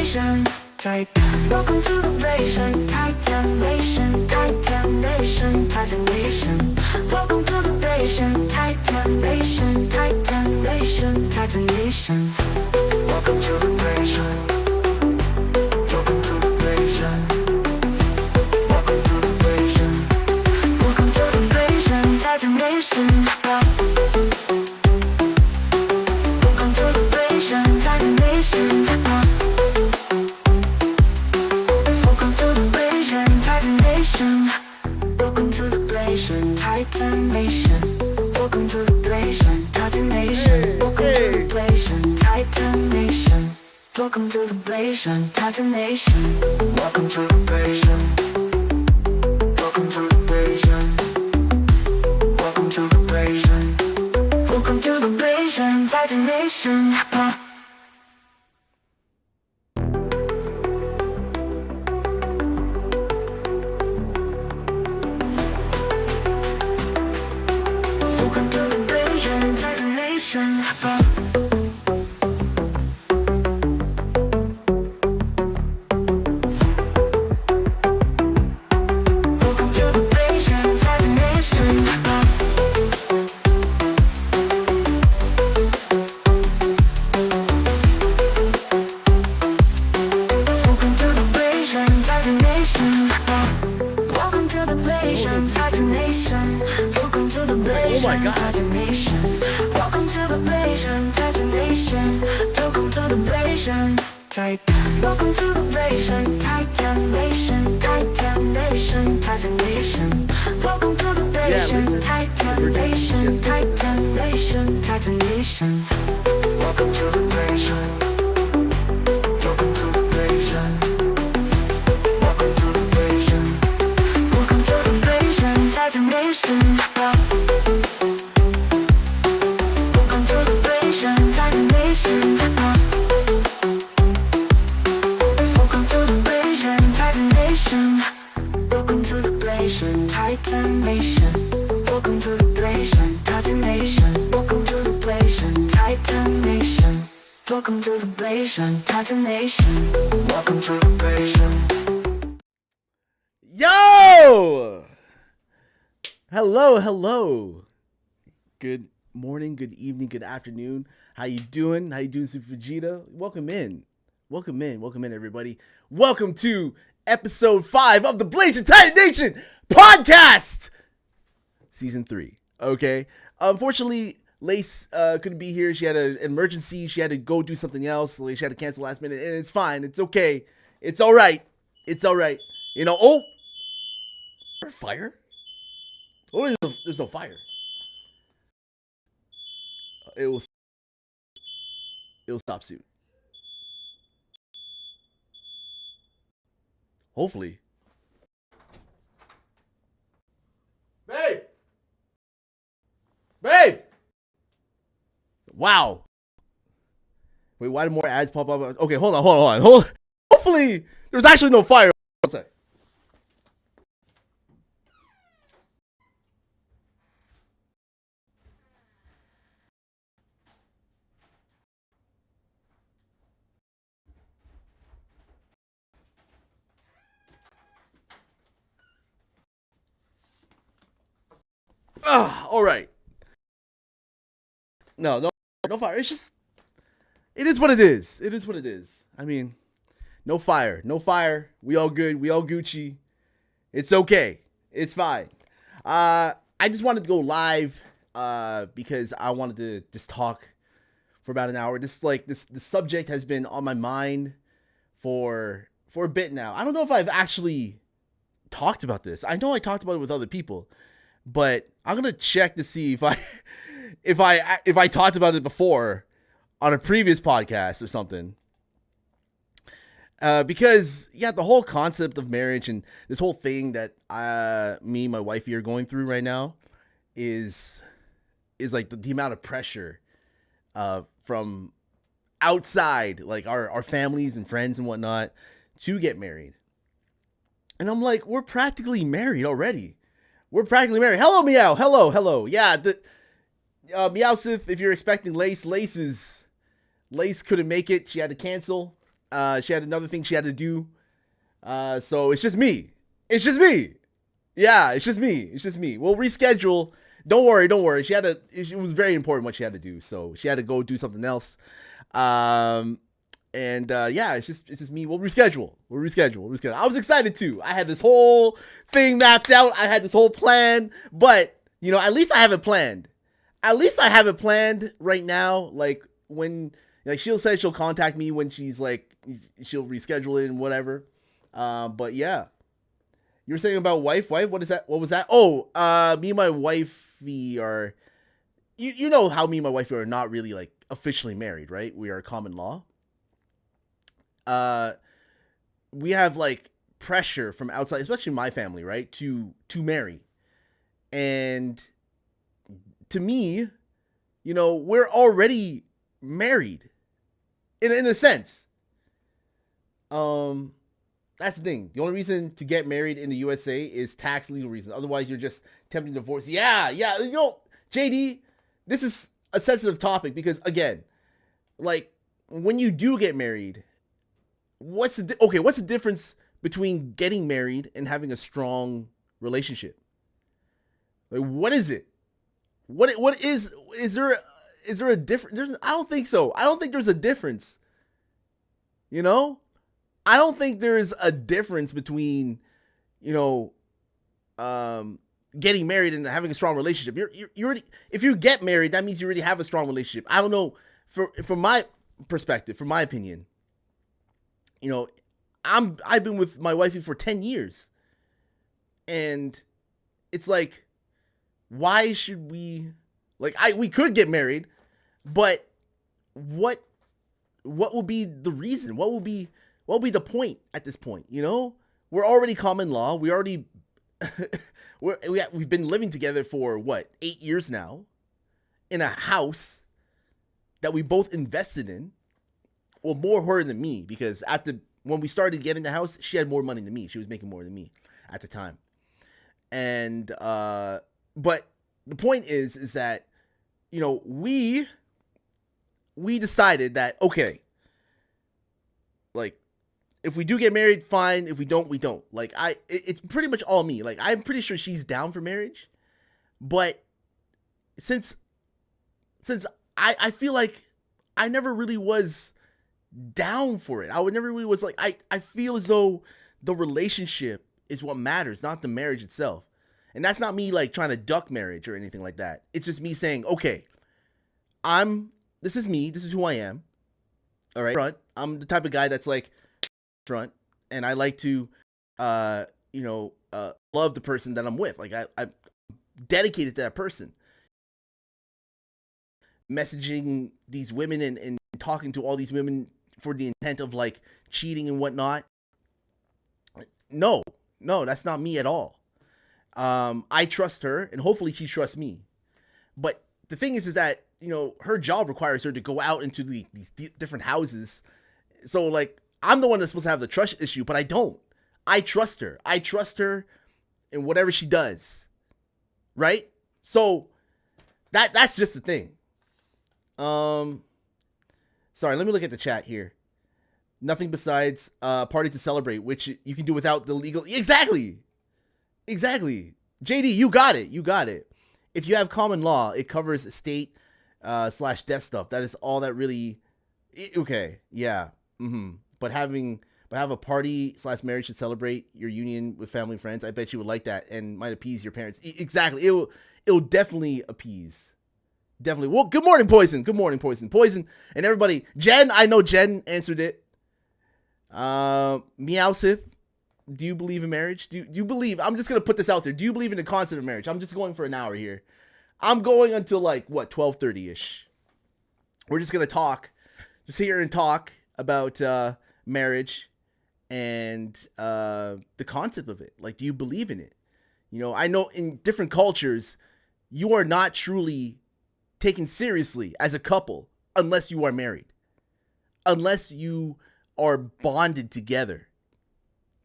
Nation. Welcome to the Nation. Titan Nation. Titan Nation. Titan Nation. Welcome to the Nation. Titan Nation. Titan Nation. Titan Nation. Welcome to the Nation. Welcome to the Nation. Welcome to the Nation. Welcome to the Nation. Titan Nation. Welcome to the Nation. Titan Nation. Welcome to the Nation. Titan Nation. Welcome to the Nation. Titan Nation. Welcome to the Nation. Titan Nation. Welcome to the Nation. Titan Nation. Welcome to the Nation. Titan Nation. Welcome to the Nation. Welcome to the Nation. Welcome to the Nation. Welcome to the Nation. Titan Nation. Welcome to the Nation. Titan Nation. Welcome to the Nation. Titan Nation. Welcome to the Nation. Titan Nation. Welcome to the Nation. Titan Nation. Welcome to the Nation. my God. Titan Nation. Welcome to the Nation. Titan Nation. Welcome to the Nation. Welcome to the Nation. Titan Nation. Titan Nation. Titan Nation. Welcome to the Nation. listen. Titan Nation. Titan Nation. Titan Nation. Welcome to the Nation. Welcome to the Nation. Welcome to the Nation. Welcome to the Nation. Titan Nation. Welcome to the Nation. Titan Nation. Welcome to the Nation. Titan Nation. Welcome to the Nation. Titan Nation. Welcome to the Nation. Titan Nation. Welcome to the Nation. Titan Nation. Welcome to the Nation. Titan Nation. Welcome to the Nation. Yo! Hello. Good morning, good evening, good afternoon. How you doing? Super Vegeta? Welcome in, everybody. Welcome to episode 5 of the Blazing Titan Nation podcast, season 3. Okay. Unfortunately, Lace couldn't be here. She had an emergency. She had to go do something else. She had to cancel last minute, and it's fine. It's okay. It's all right. You know. Oh, fire. Oh, there's no fire. It'll stop soon. Hopefully. Babe! Wow. Wait, why did more ads pop up? Okay, hold on. Hopefully, there's actually no fire. One sec. All right. No fire. It's just, it is what it is. I mean, no fire. We all good. We all Gucci. It's okay. It's fine. I just wanted to go live because I wanted to just talk for about an hour. The subject has been on my mind for a bit now. I don't know if I've actually talked about this. I know I talked about it with other people, but I'm gonna check to see if I talked about it before on a previous podcast or something. Because the whole concept of marriage and this whole thing that me and my wifey are going through right now is like the amount of pressure from outside, like our families and friends and whatnot, to get married. And I'm like, we're practically married already. Hello, Meow. Hello. Yeah, Meowsith, if you're expecting Lace couldn't make it. She had to cancel. She had another thing she had to do. So it's just me. It's just me. Yeah, it's just me. It's just me. We'll reschedule. Don't worry. Don't worry. It was very important what she had to do. So she had to go do something else. Yeah, it's just me. We'll reschedule. I was excited too. I had this whole thing mapped out. I had this whole plan, but at least I have it planned. At least I have it planned right now. Like when, she'll say she'll contact me when she's like, she'll reschedule it and whatever. But yeah, you were saying about wife. What is that? What was that? Oh, me and my wifey are, you know how me and my wifey are not really like officially married, right? We are common law. We have like pressure from outside, especially my family, right? To marry. And to me, we're already married in a sense. That's the thing. The only reason to get married in the USA is tax legal reasons. Otherwise, you're just tempting divorce. Yeah. JD, this is a sensitive topic because again, like when you do get married, what's the difference between getting married and having a strong relationship? Like, what is it? What is there a difference? I don't think so. I don't think there's a difference. I don't think there is a difference between, getting married and having a strong relationship. You already, if you get married, that means you already have a strong relationship. I don't know, from my perspective, from my opinion, I've been with my wifey for 10 years. And it's like, why should we, we could get married, but what will be the reason? What will be the point at this point? We're already common law. We already, we've been living together for 8 years now in a house that we both invested in. Well, more her than me, because when we started getting the house, she had more money than me. She was making more than me at the time. And, but the point is that, we decided that, okay, like, if we do get married, fine. If we don't, we don't. Like, it's pretty much all me. Like, I'm pretty sure she's down for marriage, but since I feel like I never really was down for it. I would never really was like, I feel as though the relationship is what matters, not the marriage itself. And that's not me like trying to duck marriage or anything like that. It's just me saying, okay, this is me. This is who I am. All right. Front. I'm the type of guy that's like front, and I like to, love the person that I'm with. Like I'm dedicated to that person. Messaging these women and talking to all these women for the intent of like cheating and whatnot. No, that's not me at all. I trust her, and hopefully she trusts me. But the thing is that, her job requires her to go out into these different houses. So like, I'm the one that's supposed to have the trust issue, but I don't. I trust her. I trust her in whatever she does. Right? So that's just the thing. Sorry, let me look at the chat here. Nothing besides party to celebrate, which you can do without the legal. Exactly. JD, you got it. If you have common law, it covers estate / death stuff. That is all that really. Okay, yeah. But have a party / marriage to celebrate your union with family and friends. I bet you would like that and might appease your parents. Exactly. It'll definitely appease. Definitely. Well, good morning, Poison. Poison and everybody. Jen, I know Jen answered it. Meowsith, do you believe in marriage? Do you believe? I'm just gonna put this out there. Do you believe in the concept of marriage? I'm just going for an hour here. I'm going until like 12:30ish. We're just gonna just sit here and talk about marriage and the concept of it. Like, do you believe in it? I know in different cultures, you are not truly taken seriously as a couple unless you are married, unless you are bonded together,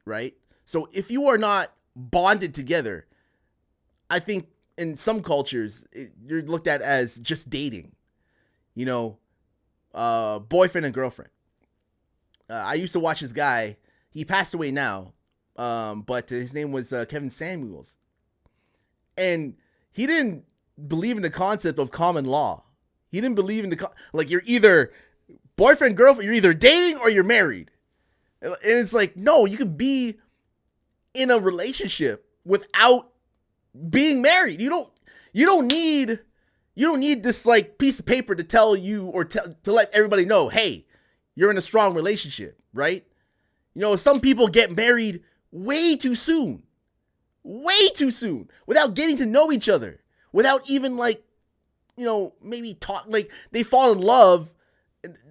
right? So if you are not bonded together, I think in some cultures you're looked at as just dating, boyfriend and girlfriend. I used to watch this guy. He passed away now, but his name was Kevin Samuels, and he didn't believe in the concept of common law. He didn't believe in like you're either boyfriend, girlfriend, you're either dating or you're married. And it's like, no, you could be in a relationship without being married. You don't need this like piece of paper to tell you or to let everybody know, hey, you're in a strong relationship, right? You know, some people get married way too soon, without getting to know each other, without even like, you know, maybe talk, like they fall in love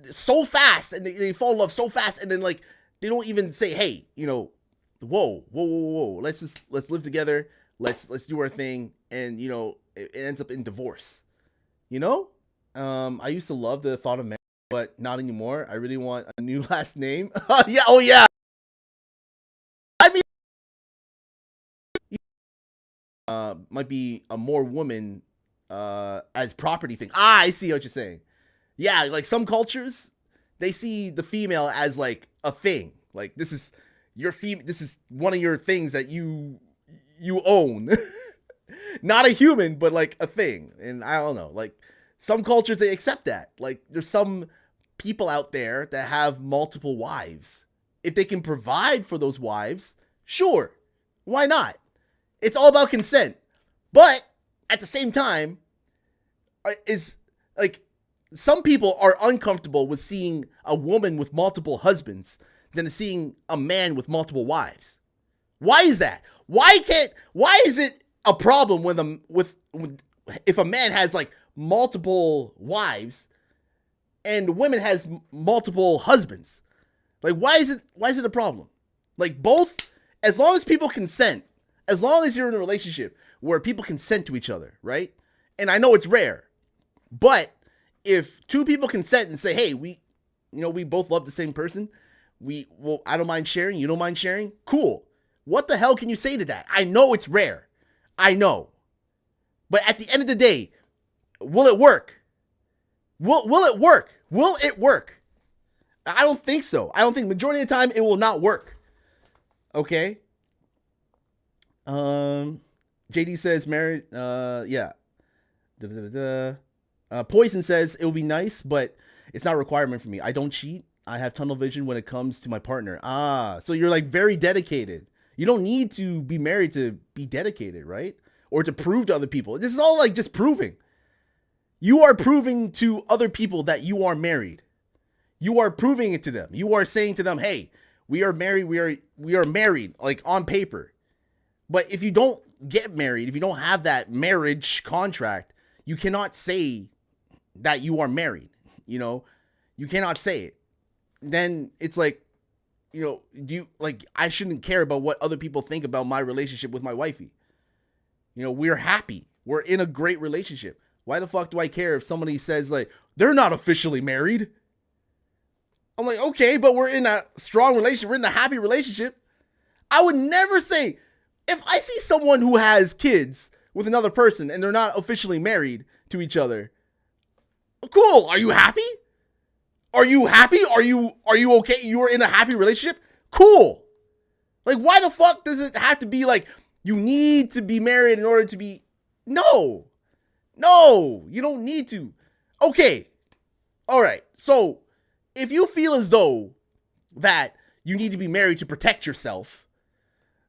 so fast and they fall in love so fast. And then like, they don't even say, hey, you know, whoa, let's live together. Let's do our thing. And you know, it ends up in divorce, you know? I used to love the thought of marriage, but not anymore. I really want a new last name. Yeah. Oh yeah. I mean, might be a more woman as property thing. I see what you're saying. Yeah, like some cultures, they see the female as like a thing. Like this is your this is one of your things that you own. Not a human, but like a thing. And I don't know, like some cultures they accept that. Like there's some people out there that have multiple wives. If they can provide for those wives, sure. Why not? It's all about consent. But at the same time, is like some people are uncomfortable with seeing a woman with multiple husbands than seeing a man with multiple wives. Why is that? Why is it a problem if a man has like multiple wives and women has multiple husbands? Like why is it a problem? Like both, as long as people consent, as long as you're in a relationship where people consent to each other, right? And I know it's rare, but if two people consent and say, hey, we both love the same person, I don't mind sharing, you don't mind sharing, cool. What the hell can you say to that? I know it's rare. I know. But at the end of the day, will it work? Will it work? Will it work? I don't think so. I don't think majority of the time it will not work. Okay? JD says marriage, yeah. Poison says it will be nice, but it's not a requirement for me. I don't cheat. I have tunnel vision when it comes to my partner. So you're like very dedicated. You don't need to be married to be dedicated, right? Or to prove to other people. This is all like just proving. You are proving to other people that you are married. You are proving it to them. You are saying to them, hey, we are married. We are married, like on paper. But if you don't get married, if you don't have that marriage contract, you cannot say that you are married. You know, you cannot say it. Then it's like, you know, I shouldn't care about what other people think about my relationship with my wifey. You know, we're happy. We're in a great relationship. Why the fuck do I care if somebody says like, they're not officially married? I'm like, okay, but we're in a strong relationship. We're in a happy relationship. I would never say, if I see someone who has kids with another person and they're not officially married to each other, cool. Are you happy? Are you happy? Are you okay? You are in a happy relationship? Cool. Like, why the fuck does it have to be like, you need to be married in order to be? No, you don't need to. Okay. All right. So if you feel as though that you need to be married to protect yourself,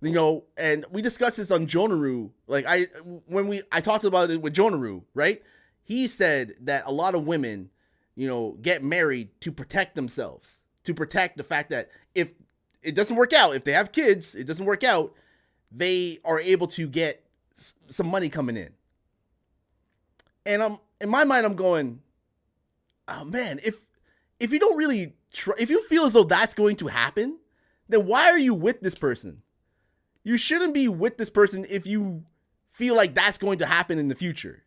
you know, and we discussed this on Jonaru, like I talked about it with Jonaru, right? He said that a lot of women, you know, get married to protect themselves, to protect the fact that if it doesn't work out, if they have kids, it doesn't work out, they are able to get some money coming in. And in my mind, I'm going, oh man, if you don't really if you feel as though that's going to happen, then why are you with this person? You shouldn't be with this person if you feel like that's going to happen in the future.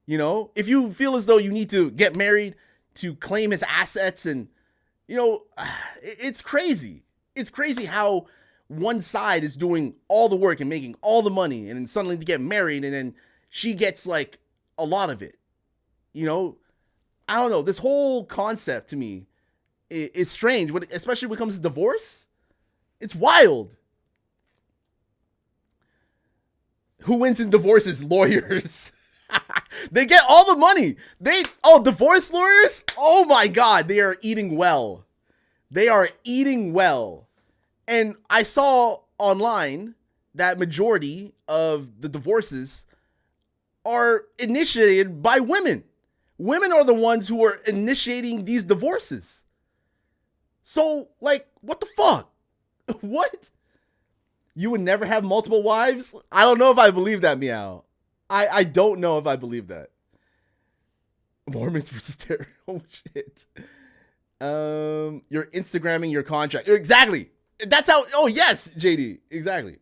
You know, if you feel as though you need to get married to claim his assets and, you know, it's crazy. It's crazy how one side is doing all the work and making all the money and then suddenly to get married and then she gets like a lot of it. You know, I don't know. This whole concept to me is strange, especially when it comes to divorce. It's wild. Who wins in divorces? Lawyers. They get all the money. Divorce lawyers? Oh my God, they are eating well. They are eating well. And I saw online that majority of the divorces are initiated by women. Women are the ones who are initiating these divorces. So, like, what the fuck? What? You would never have multiple wives? I don't know if I believe that, Meow. I don't know if I believe that. Mormons versus terror. Oh, shit. You're Instagramming your contract. Exactly. That's how. Oh, yes, JD. Exactly.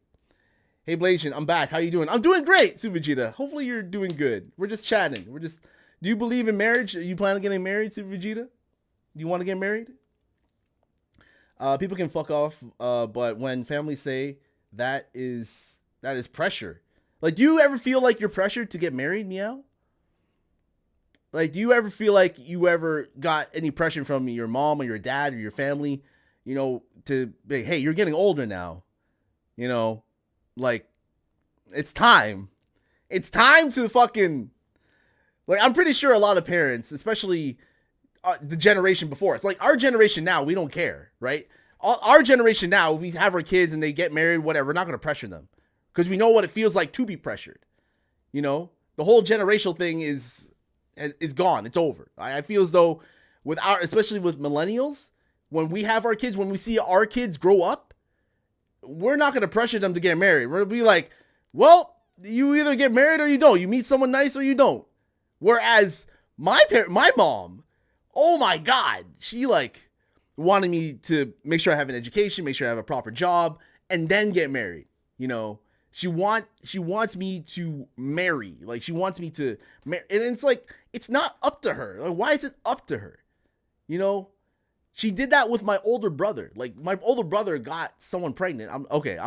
Hey, Blasian, I'm back. How you doing? I'm doing great, Subhajita. Hopefully you're doing good. We're just chatting. Do you believe in marriage? Are you planning on getting married, Subhajita? Do you want to get married? People can fuck off, but when families say that is pressure. Like, do you ever feel like you're pressured to get married, Meow? Like, do you ever feel like you ever got any pressure from your mom or your dad or your family, to be, hey, you're getting older now, like, it's time. It's time to fucking, like, I'm pretty sure a lot of parents, especially the generation before us, like our generation now, we don't care, right? Our generation now, we have our kids and they get married, whatever. We're not going to pressure them because we know what it feels like to be pressured. The whole generational thing is gone. It's over. I feel as though especially with millennials, when we have our kids, when we see our kids grow up, we're not going to pressure them to get married. We're going to be like, well, you either get married or you don't. You meet someone nice or you don't. Whereas my mom, oh my God, she like wanted me to make sure I have an education, make sure I have a proper job, and then get married. She wants me to marry. Like, she wants me to marry. And it's like, it's not up to her. Like, why is it up to her? She did that with my older brother. Like, my older brother got someone pregnant. I'm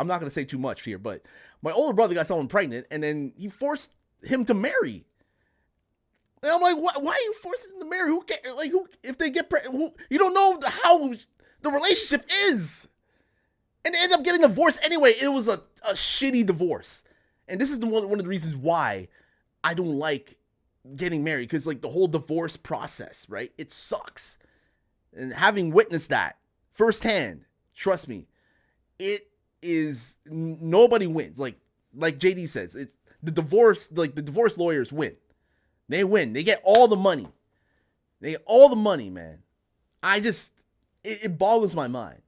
not going to say too much here, but my older brother got someone pregnant, and then he forced him to marry. And I'm like, why are you forcing them to marry? Who cares? Like, if they get pregnant, you don't know how the relationship is. And they end up getting divorced anyway. It was a shitty divorce. And this is one of the reasons why I don't like getting married. Because, like, the whole divorce process, right? It sucks. And having witnessed that firsthand, trust me, it is, nobody wins. Like JD says, it's the divorce lawyers win. They win. They get all the money. Man. It boggles my mind.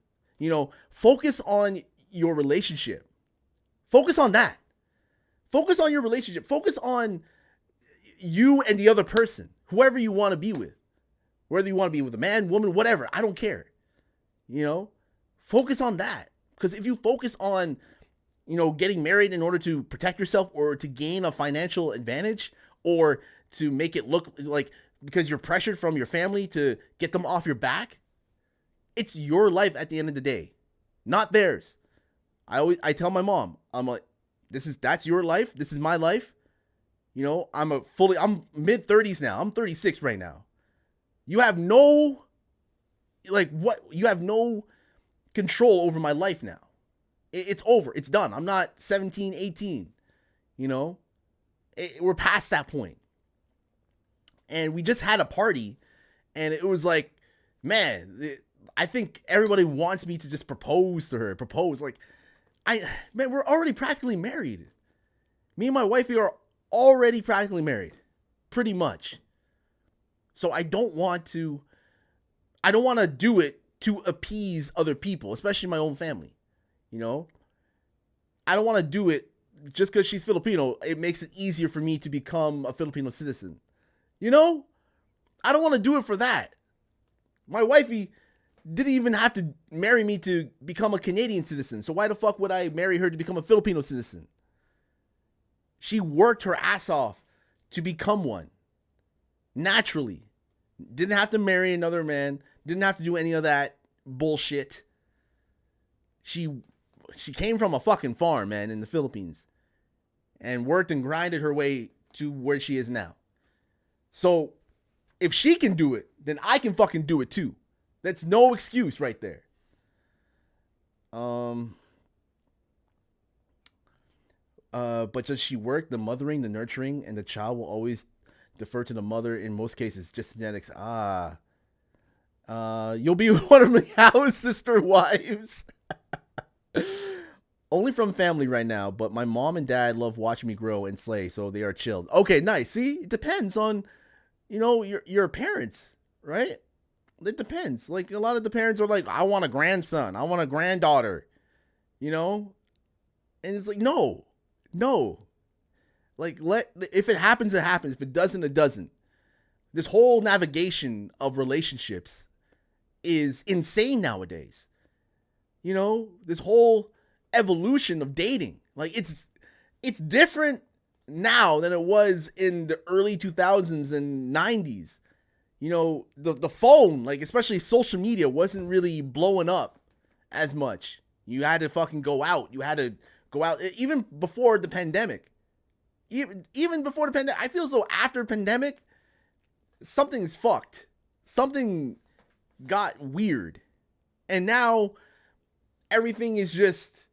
Focus on your relationship. Focus on that. Focus on your relationship. Focus on you and the other person, whoever you want to be with. Whether you want to be with a man, woman, whatever, I don't care. Focus on that. Because if you focus on, getting married in order to protect yourself or to gain a financial advantage or to make it look like because you're pressured from your family to get them off your back, it's your life at the end of the day, not theirs. I tell my mom, I'm like, that's your life. This is my life. I'm mid 30s now. I'm 36 right now. You have no control over my life now. It's over. It's done. I'm not 17, 18, we're past that point. And we just had a party and it was like, man, I think everybody wants me to just propose to her, we're already practically married. Me and my wife, we are already practically married, pretty much. So I don't want to do it to appease other people, especially my own family. I don't want to do it just because she's Filipino. It makes it easier for me to become a Filipino citizen. I don't want to do it for that. My wifey didn't even have to marry me to become a Canadian citizen. So why the fuck would I marry her to become a Filipino citizen? She worked her ass off to become one. Naturally. Didn't have to marry another man. Didn't have to do any of that bullshit. She came from a fucking farm, man, in the Philippines. And worked and grinded her way to where she is now. So, if she can do it, then I can fucking do it too. That's no excuse right there. But does she work? The mothering, the nurturing, and the child will always defer to the mother in most cases. Just genetics. You'll be one of Meow's sister wives. Only from family right now, but my mom and dad love watching me grow and slay, so they are chilled. Okay, nice. See, it depends on, your parents, right? It depends. Like, a lot of the parents are like, I want a grandson, I want a granddaughter, and it's like, no. Like, if it happens, it happens. If it doesn't, it doesn't. This whole navigation of relationships is insane nowadays. This whole evolution of dating, like it's different now than it was in the early 2000s and 90s. The phone, like especially social media, wasn't really blowing up as much. You had to fucking go out. You had to go out even before the pandemic. Even before the pandemic, I feel as though after pandemic, something's fucked. Something got weird, and now everything is just,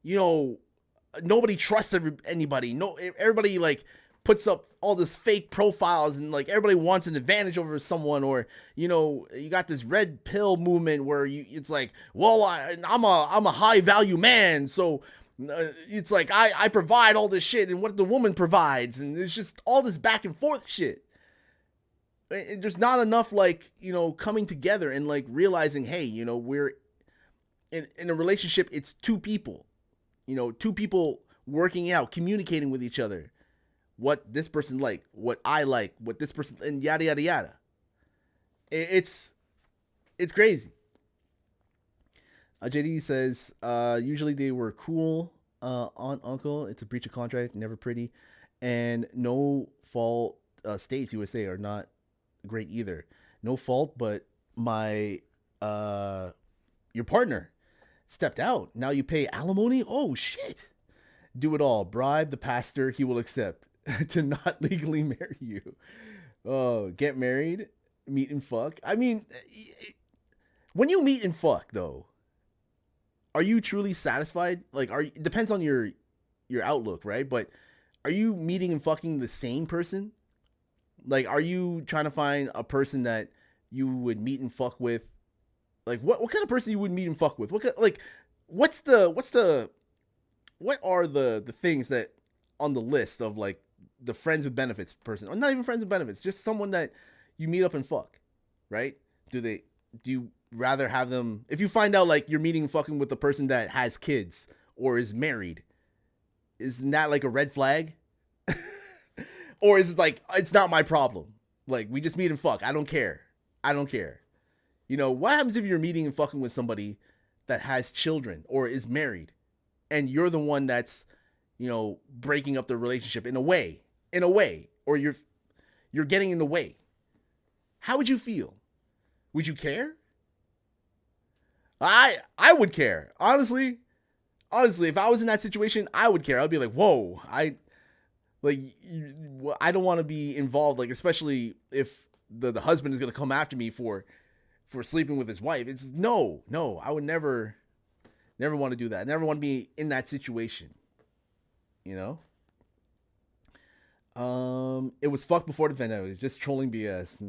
nobody trusts anybody. No, everybody like puts up all this fake profiles, and like everybody wants an advantage over someone, or you got this red pill movement where it's like, well, I'm a high value man, so it's like I provide all this shit and what the woman provides, and it's just all this back and forth shit. There's not enough like coming together and like realizing, hey, we're in a relationship. It's two people, working out, communicating with each other, what this person like, what I like, what this person, and yada yada yada. It's crazy. JD says, usually they were cool, aunt, uncle. It's a breach of contract, never pretty, and no fault. States, USA are not great either. No fault, but your partner stepped out. Now you pay alimony. Oh shit! Do it all. Bribe the pastor. He will accept to not legally marry you. Oh, get married, meet and fuck. I mean, when you meet and fuck, though, are you truly satisfied? Like, depends on your outlook, right? But are you meeting and fucking the same person? Like, are you trying to find a person that you would meet and fuck with? Like, what kind of person you would meet and fuck with? What are the things that on the list of like the friends with benefits person, or not even friends with benefits, just someone that you meet up and fuck, right? Do you rather have them, if you find out like you're meeting and fucking with the person that has kids or is married, isn't that like a red flag? Or is it like, it's not my problem? Like, we just meet and fuck. I don't care. What happens if you're meeting and fucking with somebody that has children or is married, and you're the one that's, breaking up the relationship in a way, or you're getting in the way? How would you feel? Would you care? I would care. Honestly, if I was in that situation, I would care. I'd be like, whoa, I don't want to be involved, like, especially if the husband is going to come after me for sleeping with his wife. It's no, I would never want to do that. I never want to be in that situation. It was fucked before the pandemic. It's just trolling BS.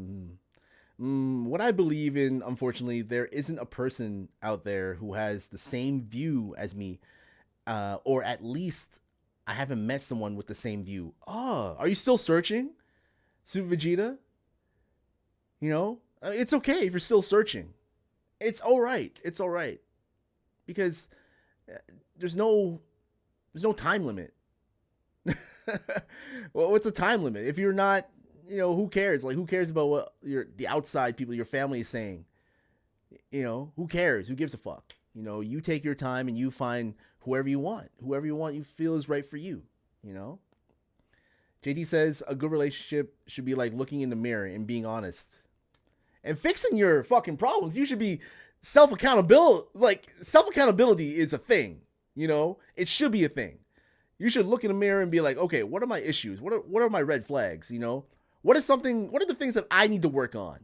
What I believe in, unfortunately, there isn't a person out there who has the same view as me, or at least I haven't met someone with the same view. Oh, are you still searching, Super Vegeta? It's okay if you're still searching. It's all right. Because there's no time limit. Well, what's a time limit? If you're not, who cares? Like, who cares about what the outside people, your family is saying? Who cares? Who gives a fuck? You take your time and you find whoever you want you feel is right for you. JD says a good relationship should be like looking in the mirror and being honest and fixing your fucking problems. You should be self-accountability. Like, self-accountability is a thing. It should be a thing. You should look in the mirror and be like, okay, what are my issues? What are my red flags? What are the things that I need to work on?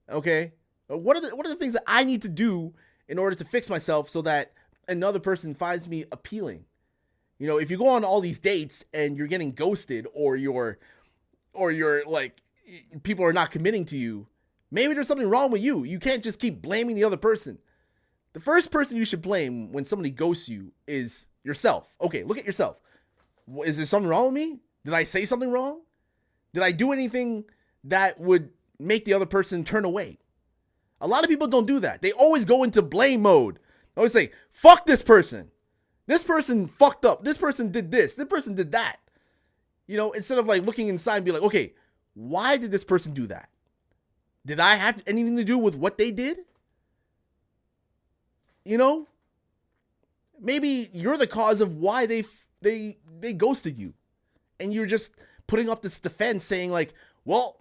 Okay. What are the things that I need to do in order to fix myself so that another person finds me appealing? You know, if you go on all these dates and you're getting ghosted, or you're like, people are not committing to you, maybe there's something wrong with you. You can't just keep blaming the other person. The first person you should blame when somebody ghosts you is yourself. Okay, look at yourself. Is there something wrong with me? Did I say something wrong? Did I do anything that would make the other person turn away? A lot of people don't do that. They always go into blame mode. They always say, fuck this person. This person fucked up. This person did this. This person did that. You know, instead of like looking inside and be like, okay, why did this person do that? Did I have anything to do with what they did? You know, maybe you're the cause of why they ghosted you, and you're just putting up this defense saying like, well,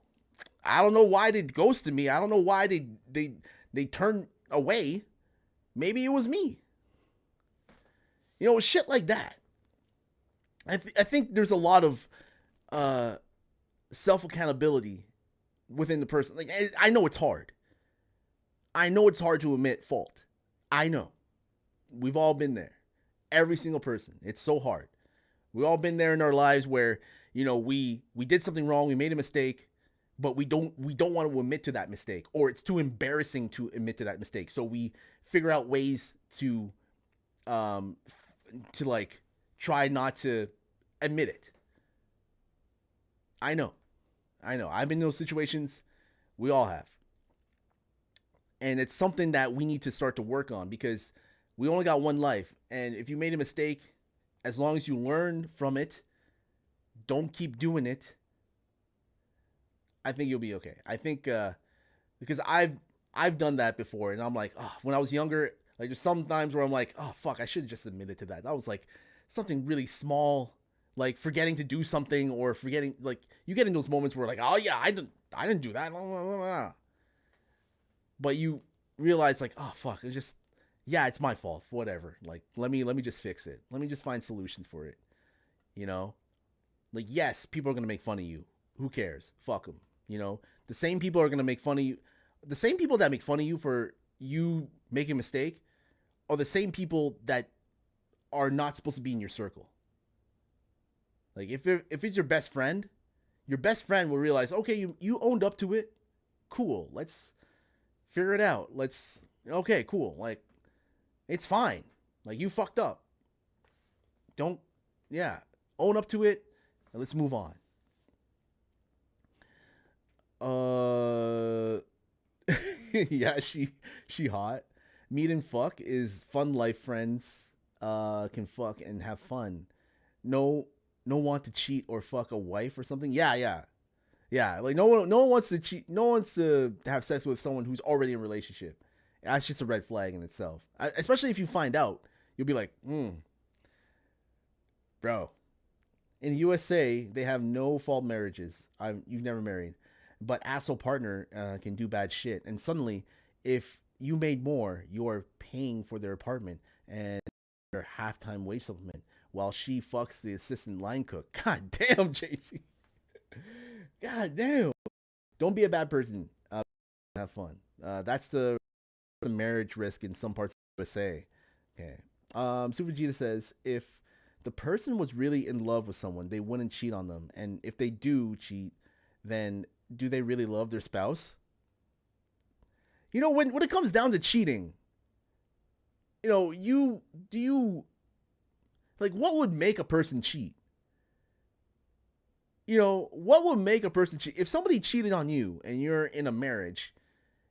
I don't know why they ghosted me. I don't know why they turned away. Maybe it was me. You know, shit like that. I think there's a lot of self-accountability within the person. Like, I know it's hard. I know it's hard to admit fault. I know. We've all been there. Every single person. It's so hard. We've all been there in our lives where, you know, we did something wrong, we made a mistake, but we don't want to admit to that mistake, or it's too embarrassing to admit to that mistake. So we figure out ways to like try not to admit it. I know. I've been in those situations. We all have. And it's something that we need to start to work on, because we only got one life. And if you made a mistake, as long as you learn from it, don't keep doing it, I think you'll be okay. I think because I've done that before, and I'm like, oh, when I was younger, like there's sometimes where I'm like, oh fuck, I should have just admitted to that. That was like something really small, like forgetting to do something, or forgetting, like you get in those moments where like, oh yeah, I didn't do that. But you realize like, oh fuck, it's my fault. Whatever. Like let me just fix it. Let me just find solutions for it. You know? Like, yes, people are going to make fun of you. Who cares? Fuck them. You know, the same people are going to make fun of you. The same people that make fun of you for you making a mistake are the same people that are not supposed to be in your circle. Like if it's your best friend will realize, okay, you owned up to it. Cool. Let's figure it out. Okay, cool. Like, it's fine. Like, you fucked up. Own up to it. And let's move on. Yeah, she hot. Meet and fuck is fun life friends can fuck and have fun. No want to cheat or fuck a wife or something. Yeah. Like no one wants to cheat. No one wants to have sex with someone who's already in a relationship. That's just a red flag in itself. Especially if you find out, you'll be like, bro. In the USA, they have no fault marriages. You've never married, but asshole partner can do bad shit. And suddenly, if you made more, you're paying for their apartment and their halftime wage supplement while she fucks the assistant line cook. God damn, JC. God damn. Don't be a bad person. Have fun. That's the marriage risk in some parts of USA. Okay. Super Vegeta says, if the person was really in love with someone, they wouldn't cheat on them. And if they do cheat, then do they really love their spouse? You know, when it comes down to cheating, you know, what would make a person cheat? You know, what would make a person cheat? If somebody cheated on you and you're in a marriage,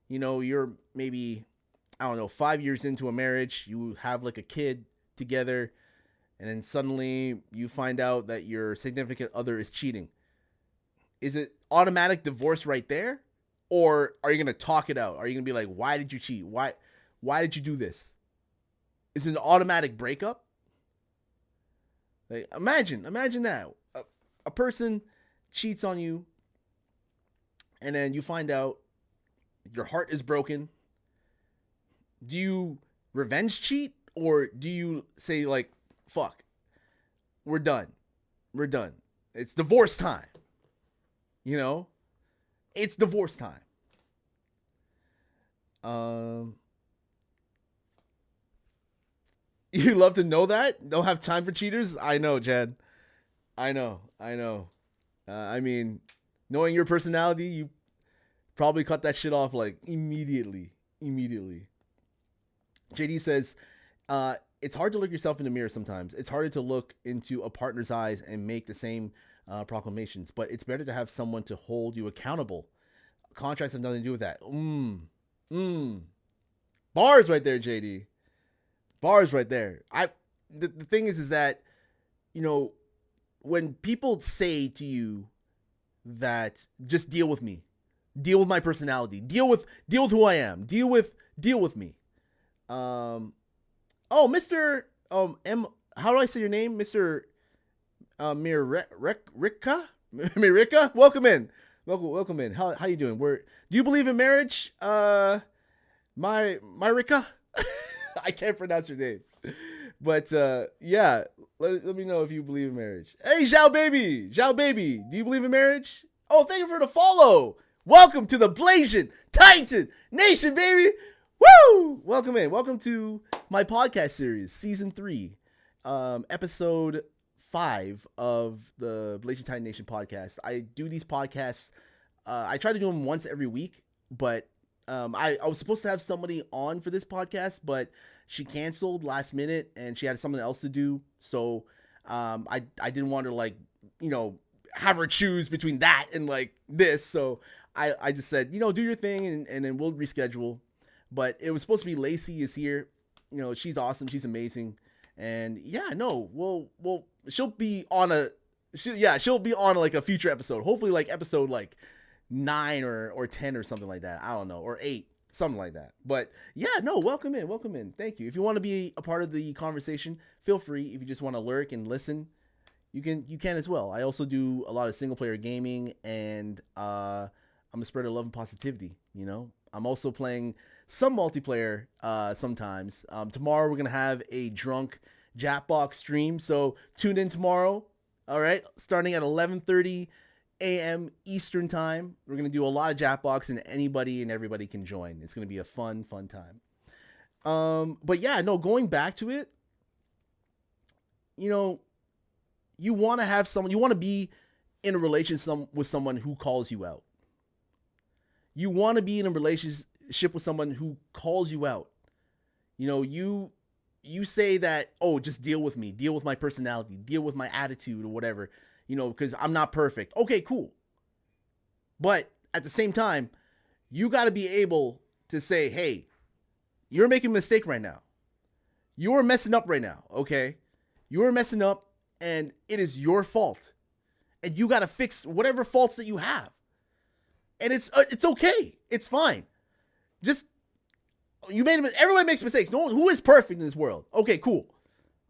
you know, you're maybe, I don't know, 5 years into a marriage, you have like a kid together, and then suddenly you find out that your significant other is cheating. Is it automatic divorce right there? Or are you going to talk it out? Are you going to be like, why did you cheat? Why did you do this? Is it an automatic breakup? Like, imagine that. A person cheats on you, and then you find out your heart is broken. Do you revenge cheat, or do you say like, fuck, we're done. It's divorce time. You know, it's divorce time. Um, you love to know that? Don't have time for cheaters? I know, Chad. I know. I mean, knowing your personality, you probably cut that shit off like immediately. JD says, it's hard to look yourself in the mirror sometimes. It's harder to look into a partner's eyes and make the same proclamations, but it's better to have someone to hold you accountable. Contracts have nothing to do with that. Bars right there, JD. Bars right there. The thing is that, you know, when people say to you that just deal with me, deal with my personality, deal with who I am, deal with me. Mr. How do I say your name? Mr. Mirika? Mirika? Welcome in. How you doing? Do you believe in marriage? My Rika? I can't pronounce your name. But yeah, let me know if you believe in marriage. Hey, Zhao baby, do you believe in marriage? Oh, thank you for the follow. Welcome to the Blasian Titan Nation, baby. Woo! Welcome in. Welcome to my podcast series, season 3, episode 5 of the Blasian Titan Nation podcast. I do these podcasts. I try to do them once every week, but I was supposed to have somebody on for this podcast, but she canceled last minute and she had something else to do. So I didn't want to, like, you know, have her choose between that and like this. So I just said, you know, do your thing and then we'll reschedule. But it was supposed to be Lacey is here. You know, she's awesome. She's amazing. And yeah, no, she'll be on she'll be on like a future episode. Hopefully like episode like 9 or 10 or something like that. I don't know, or 8, something like that. But yeah, no, welcome in. Thank you. If you want to be a part of the conversation, feel free. If you just want to lurk and listen, you can as well. I also do a lot of single player gaming, and I'm a spreader of love and positivity. You know, I'm also playing some multiplayer sometimes. Tomorrow we're gonna have a drunk Jackbox stream, so tune in tomorrow. All right, starting at 11:30 a.m. Eastern time. We're gonna do a lot of Jackbox, and anybody and everybody can join. It's gonna be a fun time. But yeah, no, going back to it, you know, you want to have someone, you want to be in a relationship with someone who calls you out. You want to be in a relationship with someone who calls you out. You know, you say that, oh, just deal with me, deal with my personality, deal with my attitude or whatever, you know, because I'm not perfect. Okay, cool. But at the same time, you got to be able to say, hey, you're making a mistake right now. You're messing up right now, okay? You're messing up and it is your fault. And you got to fix whatever faults that you have. And it's okay. It's fine. Just, you made everyone makes mistakes. No one who is perfect in this world. Okay, cool.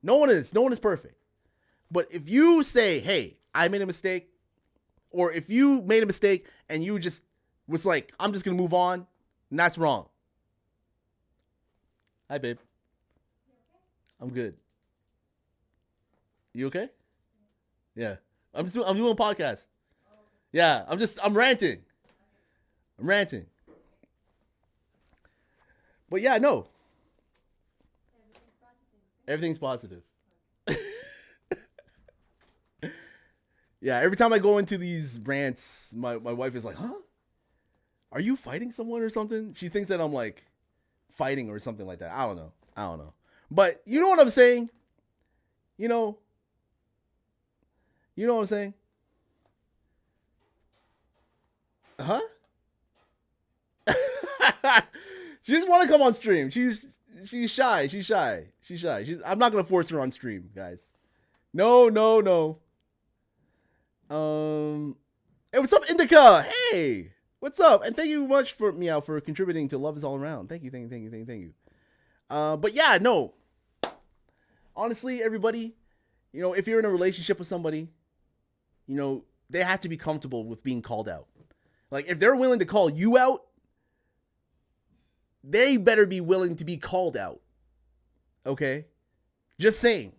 No one is perfect. But if you say, hey, I made a mistake, or if you made a mistake and you just was like, I'm just going to move on, and that's wrong. Hi, babe. I'm good. You okay? Yeah. I'm doing a podcast. Yeah, I'm ranting. But yeah, no. Everything's positive. Yeah, every time I go into these rants, my wife is like, huh? Are you fighting someone or something? She thinks that I'm like fighting or something like that. I don't know. But you know what I'm saying? You know what I'm saying? Huh? She just want to come on stream. She's shy. I'm not gonna force her on stream, guys. No. Hey, what's up, Indica? Hey, what's up? And thank you much for Meow for contributing to Love Is All Around. Thank you. But yeah, no. Honestly, everybody, you know, if you're in a relationship with somebody, you know, they have to be comfortable with being called out. Like, if they're willing to call you out, they better be willing to be called out. Okay? Just saying.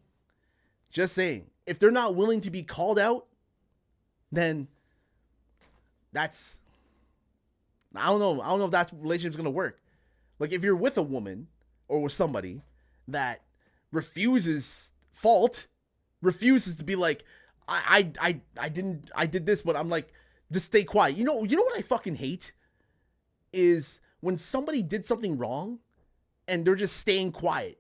If they're not willing to be called out, then that's, I don't know if that relationship's going to work. Like if you're with a woman or with somebody that refuses to be like, I did this, but I'm like, just stay quiet. You know what I fucking hate is when somebody did something wrong and they're just staying quiet.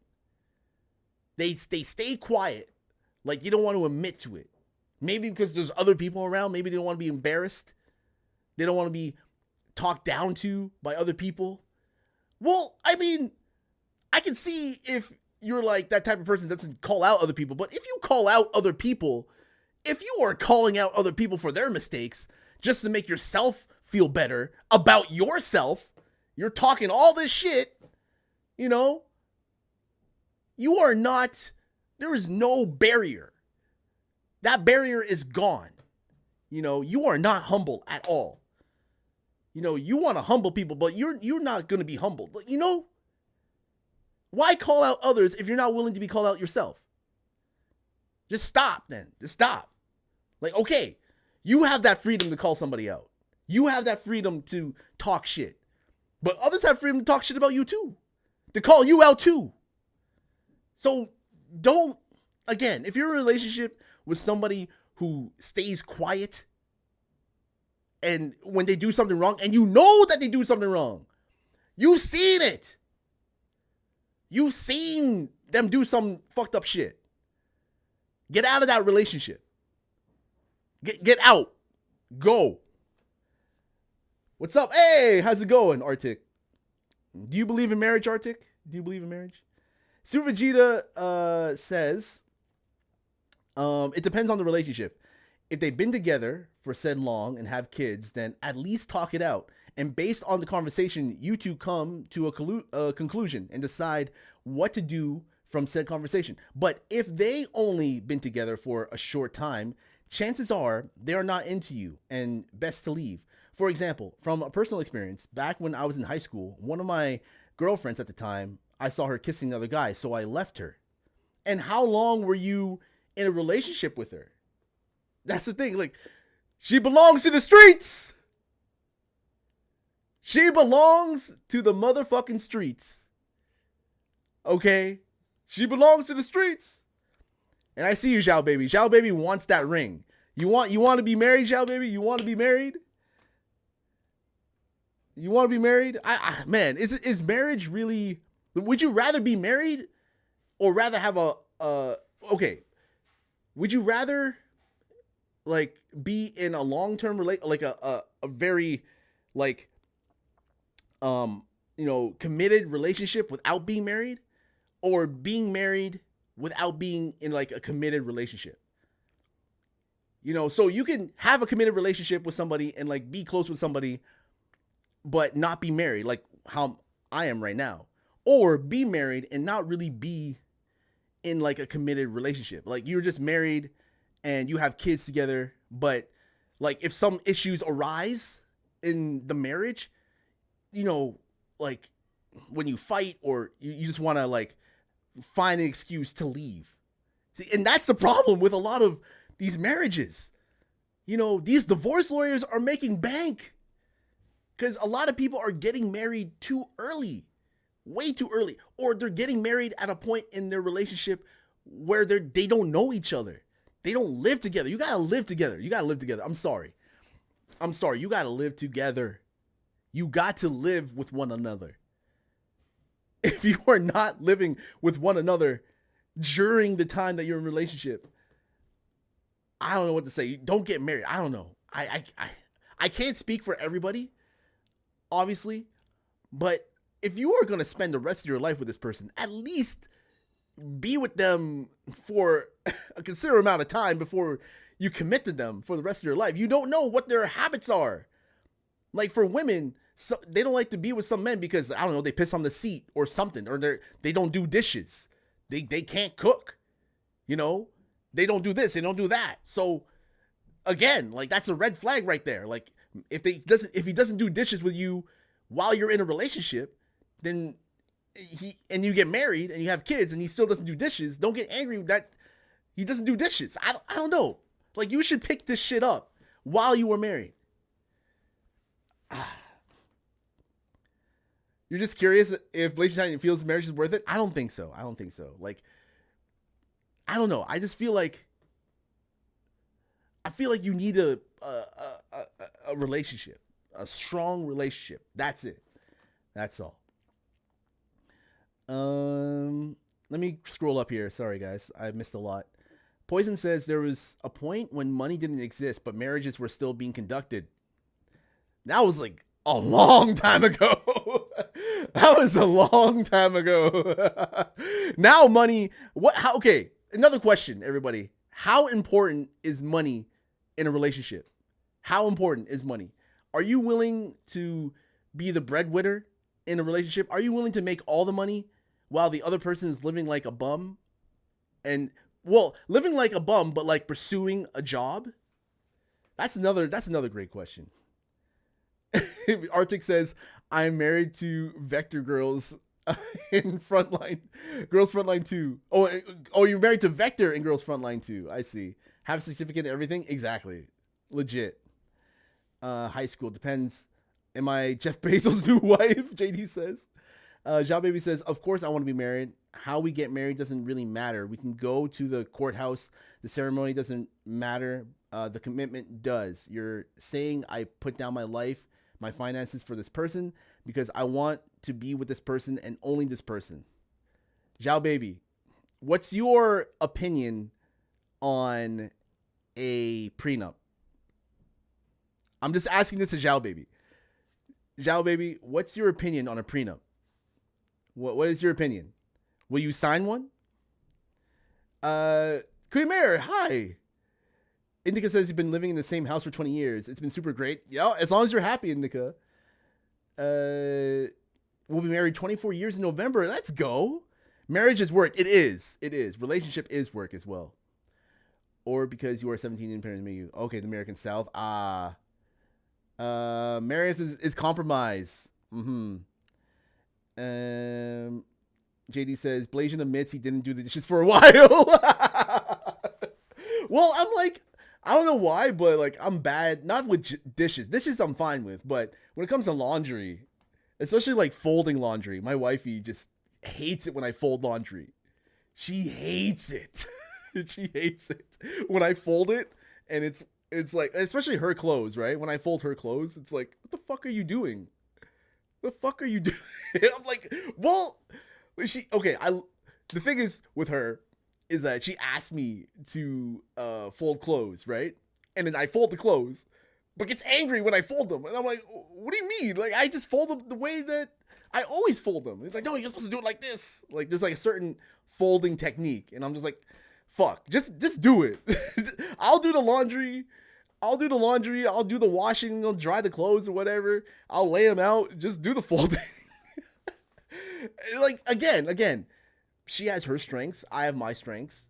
They stay quiet. Like you don't want to admit to it. Maybe because there's other people around. Maybe they don't want to be embarrassed. They don't want to be talked down to by other people. Well, I mean, I can see if you're like that type of person that doesn't call out other people. But if you call out other people, if you are calling out other people for their mistakes just to make yourself feel better about yourself, you're talking all this shit, you know, you are not, there is no barrier. That barrier is gone. You know, you are not humble at all. You know, you want to humble people, but you're not going to be humbled. You know, why call out others if you're not willing to be called out yourself? Just stop then. Just stop. Like, okay, you have that freedom to call somebody out. You have that freedom to talk shit. But others have freedom to talk shit about you too. To call you out too. So don't, again, if you're in a relationship with somebody who stays quiet and when they do something wrong and you know that they do something wrong, you've seen it. You've seen them do some fucked up shit. Get out of that relationship. Get out. Go. What's up? Hey, how's it going, Arctic? Do you believe in marriage, Arctic? Do you believe in marriage? Super Vegeta says, it depends on the relationship. If they've been together for said long and have kids, then at least talk it out. And based on the conversation, you two come to a conclusion and decide what to do from said conversation. But if they only been together for a short time, chances are they are not into you and best to leave. For example, from a personal experience, back when I was in high school, one of my girlfriends at the time, I saw her kissing another guy, so I left her. And how long were you in a relationship with her? That's the thing. Like, she belongs to the streets. She belongs to the motherfucking streets. Okay? She belongs to the streets. And I see you, Zhao Baby. Zhao Baby wants that ring. You want to be married, Zhao Baby? You want to be married? You want to be married? Man, is marriage really... Would you rather be married or rather have okay. Would you rather like be in a long-term like a very like committed relationship without being married, or being married without being in like a committed relationship? You know, so you can have a committed relationship with somebody and like be close with somebody but not be married, like how I am right now. Or be married and not really be in like a committed relationship. Like you're just married and you have kids together, but like if some issues arise in the marriage, you know, like when you fight or you just want to like find an excuse to leave. See, and that's the problem with a lot of these marriages. You know, these divorce lawyers are making bank because a lot of people are getting married too early. Way too early, or they're getting married at a point in their relationship where they don't know each other. They don't live together. You gotta live together. I'm sorry. You gotta live together. You got to live with one another. If you are not living with one another during the time that you're in a relationship, I don't know what to say. Don't get married. I don't know. I can't speak for everybody, obviously, but if you are going to spend the rest of your life with this person, at least be with them for a considerable amount of time before you commit to them for the rest of your life. You don't know what their habits are. Like for women, they don't like to be with some men because, I don't know, they piss on the seat or something, or they don't do dishes. They can't cook. You know, they don't do this, they don't do that. So again, like that's a red flag right there. Like if he doesn't do dishes with you while you're in a relationship, then you get married and you have kids and he still doesn't do dishes, don't get angry that he doesn't do dishes. I don't know. Like you should pick this shit up while you were married. You're just curious if Blazing Titan feels marriage is worth it? I don't think so. Like, I don't know. I just feel like you need a relationship, a strong relationship. That's it. That's all. Let me scroll up here. Sorry, guys. I missed a lot. Poison says there was a point when money didn't exist, but marriages were still being conducted. That was like a long time ago. That was a long time ago. Now money, okay, another question, everybody. How important is money in a relationship? How important is money? Are you willing to be the breadwinner in a relationship? Are you willing to make all the money while the other person is living like a bum? And, well, living like a bum, but like pursuing a job? That's another great question. Arctic says, I'm married to Vector Girls in Frontline. Girls Frontline 2. Oh, you're married to Vector in Girls Frontline 2. I see. Have a certificate and everything? Exactly. Legit. High school. Depends. Am I Jeff Bezos' new wife? JD says. Zhao Baby says, of course I want to be married. How we get married doesn't really matter. We can go to the courthouse. The ceremony doesn't matter. The commitment does. You're saying I put down my life, my finances for this person because I want to be with this person and only this person. Zhao Baby, what's your opinion on a prenup? I'm just asking this to Zhao Baby. Zhao Baby, what's your opinion on a prenup? What is your opinion? Will you sign one? Kuimer, hi. Indica says you've been living in the same house for 20 years. It's been super great. Yeah, as long as you're happy, Indica. We'll be married 24 years in November. Let's go. Marriage is work. It is. It is. Relationship is work as well. Or because you are 17 and parents made you. Okay, the American South. Marriage is compromise. JD says, Blasian admits he didn't do the dishes for a while. Well, I'm like, I don't know why, but like, I'm bad. Not with dishes. Dishes I'm fine with. But when it comes to laundry, especially like folding laundry, my wifey just hates it when I fold laundry. She hates it. She hates it when I fold it. And it's like, especially her clothes, right? When I fold her clothes, it's like, what the fuck are you doing? The fuck are you doing? I'm like, well, the thing is with her is that she asked me to fold clothes, right? And then I fold the clothes, but gets angry when I fold them. And I'm like, what do you mean? Like, I just fold them the way that I always fold them. It's like, no, you're supposed to do it like this. Like, there's like a certain folding technique. And I'm just like, fuck, just do it. I'll do the laundry. I'll do the washing, I'll dry the clothes or whatever. I'll lay them out. Just do the folding. Like, again, she has her strengths. I have my strengths.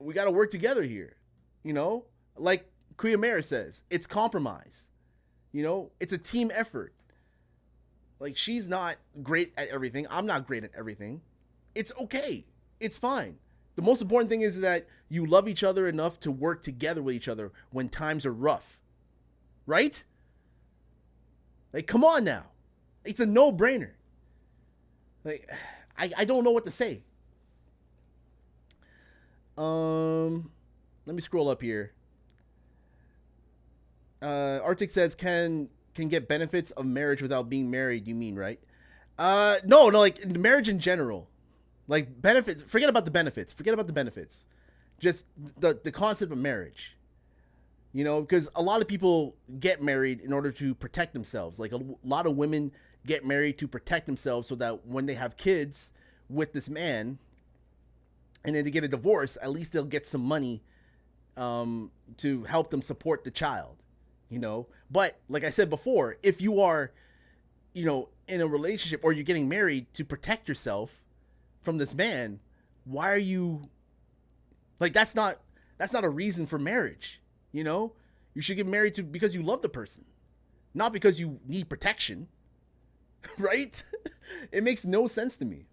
We got to work together here. You know, like Kuya Mayer says, it's compromise. You know, it's a team effort. Like, she's not great at everything. I'm not great at everything. It's okay. It's fine. The most important thing is that you love each other enough to work together with each other when times are rough. Right? Like, come on now. It's a no-brainer. Like, I don't know what to say. Let me scroll up here. Arctic says, can get benefits of marriage without being married, you mean, right? No, like marriage in general. Like benefits, forget about the benefits. Just the concept of marriage. You know, because a lot of people get married in order to protect themselves. Like a lot of women get married to protect themselves so that when they have kids with this man and then they get a divorce, at least they'll get some money to help them support the child, you know. But like I said before, if you are, you know, in a relationship or you're getting married to protect yourself from this man, why are you like, that's not a reason for marriage. You know, you should get married to because you love the person, not because you need protection. Right? It makes no sense to me.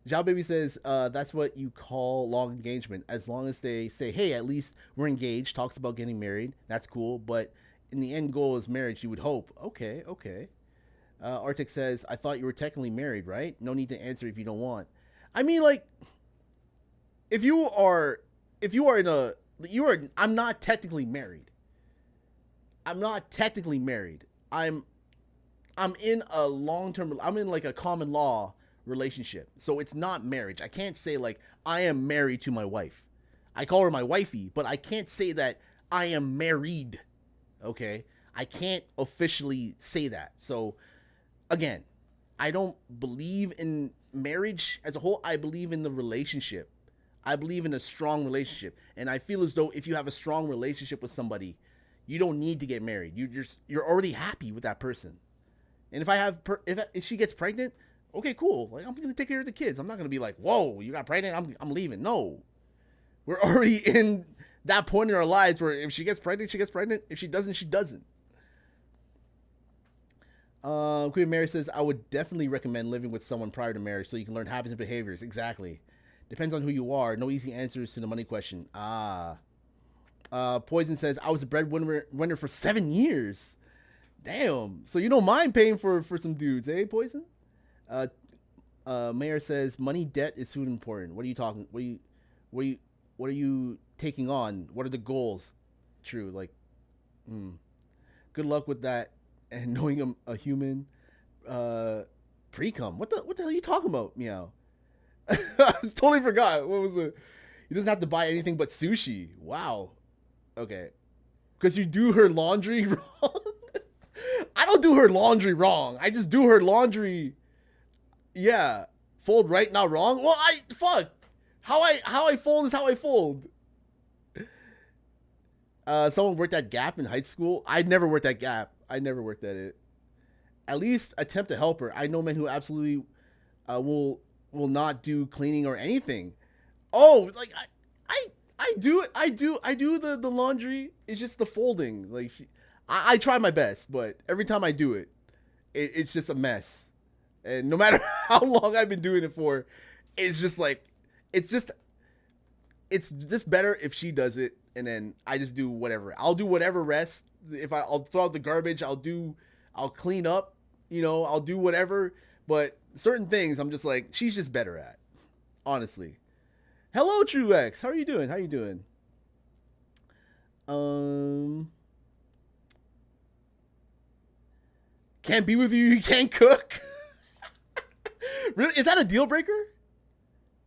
Zhao Baby says, that's what you call long engagement. As long as they say, hey, at least we're engaged, talks about getting married. That's cool. But in the end goal is marriage, you would hope. Okay. Arctic says, I thought you were technically married, right? No need to answer if you don't want. I mean, like, if you are in a, I'm not technically married. I'm not technically married. I'm in a long-term, I'm in like a common law relationship. So it's not marriage. I can't say like I am married to my wife. I call her my wifey, but I can't say that I am married. Okay? I can't officially say that. So again, I don't believe in marriage as a whole. I believe in the relationship. I believe in a strong relationship. And I feel as though if you have a strong relationship with somebody, you don't need to get married. You're already happy with that person. And if she gets pregnant, okay, cool. Like, I'm gonna take care of the kids. I'm not gonna be like, whoa, you got pregnant, I'm leaving. No, we're already in that point in our lives where if she gets pregnant, she gets pregnant. If she doesn't, she doesn't. Queen Mary says, I would definitely recommend living with someone prior to marriage so you can learn habits and behaviors. Exactly. Depends on who you are. No easy answers to the money question. Poison says, I was a breadwinner for 7 years. Damn. So you don't mind paying for some dudes, eh, Poison? Mayor says, money, debt is soon important. What are you talking? What are you taking on? What are the goals? True. Like, good luck with that. And knowing a human, pre-cum. What the hell are you talking about, Meow? I totally forgot. What was it? He doesn't have to buy anything but sushi. Wow. Okay. Because you do her laundry wrong? I don't do her laundry wrong. I just do her laundry. Yeah. Fold right, not wrong? Well, fuck. How I fold is how I fold. Someone worked at Gap in high school. I never worked at Gap. I never worked at it. At least attempt to help her. I know men who absolutely will not do cleaning or anything. Oh, like I do it. I do the laundry. It's just the folding. Like I try my best, but every time I do it, it's just a mess. And no matter how long I've been doing it for, it's just like it's just better if she does it, and then I just do whatever. I'll do whatever rest. If I'll throw out the garbage, I'll clean up, I'll do whatever. But certain things I'm just like, she's just better at, honestly. Hello, True X. How are you doing? Can't be with you. You can't cook. Really? Is that a deal breaker?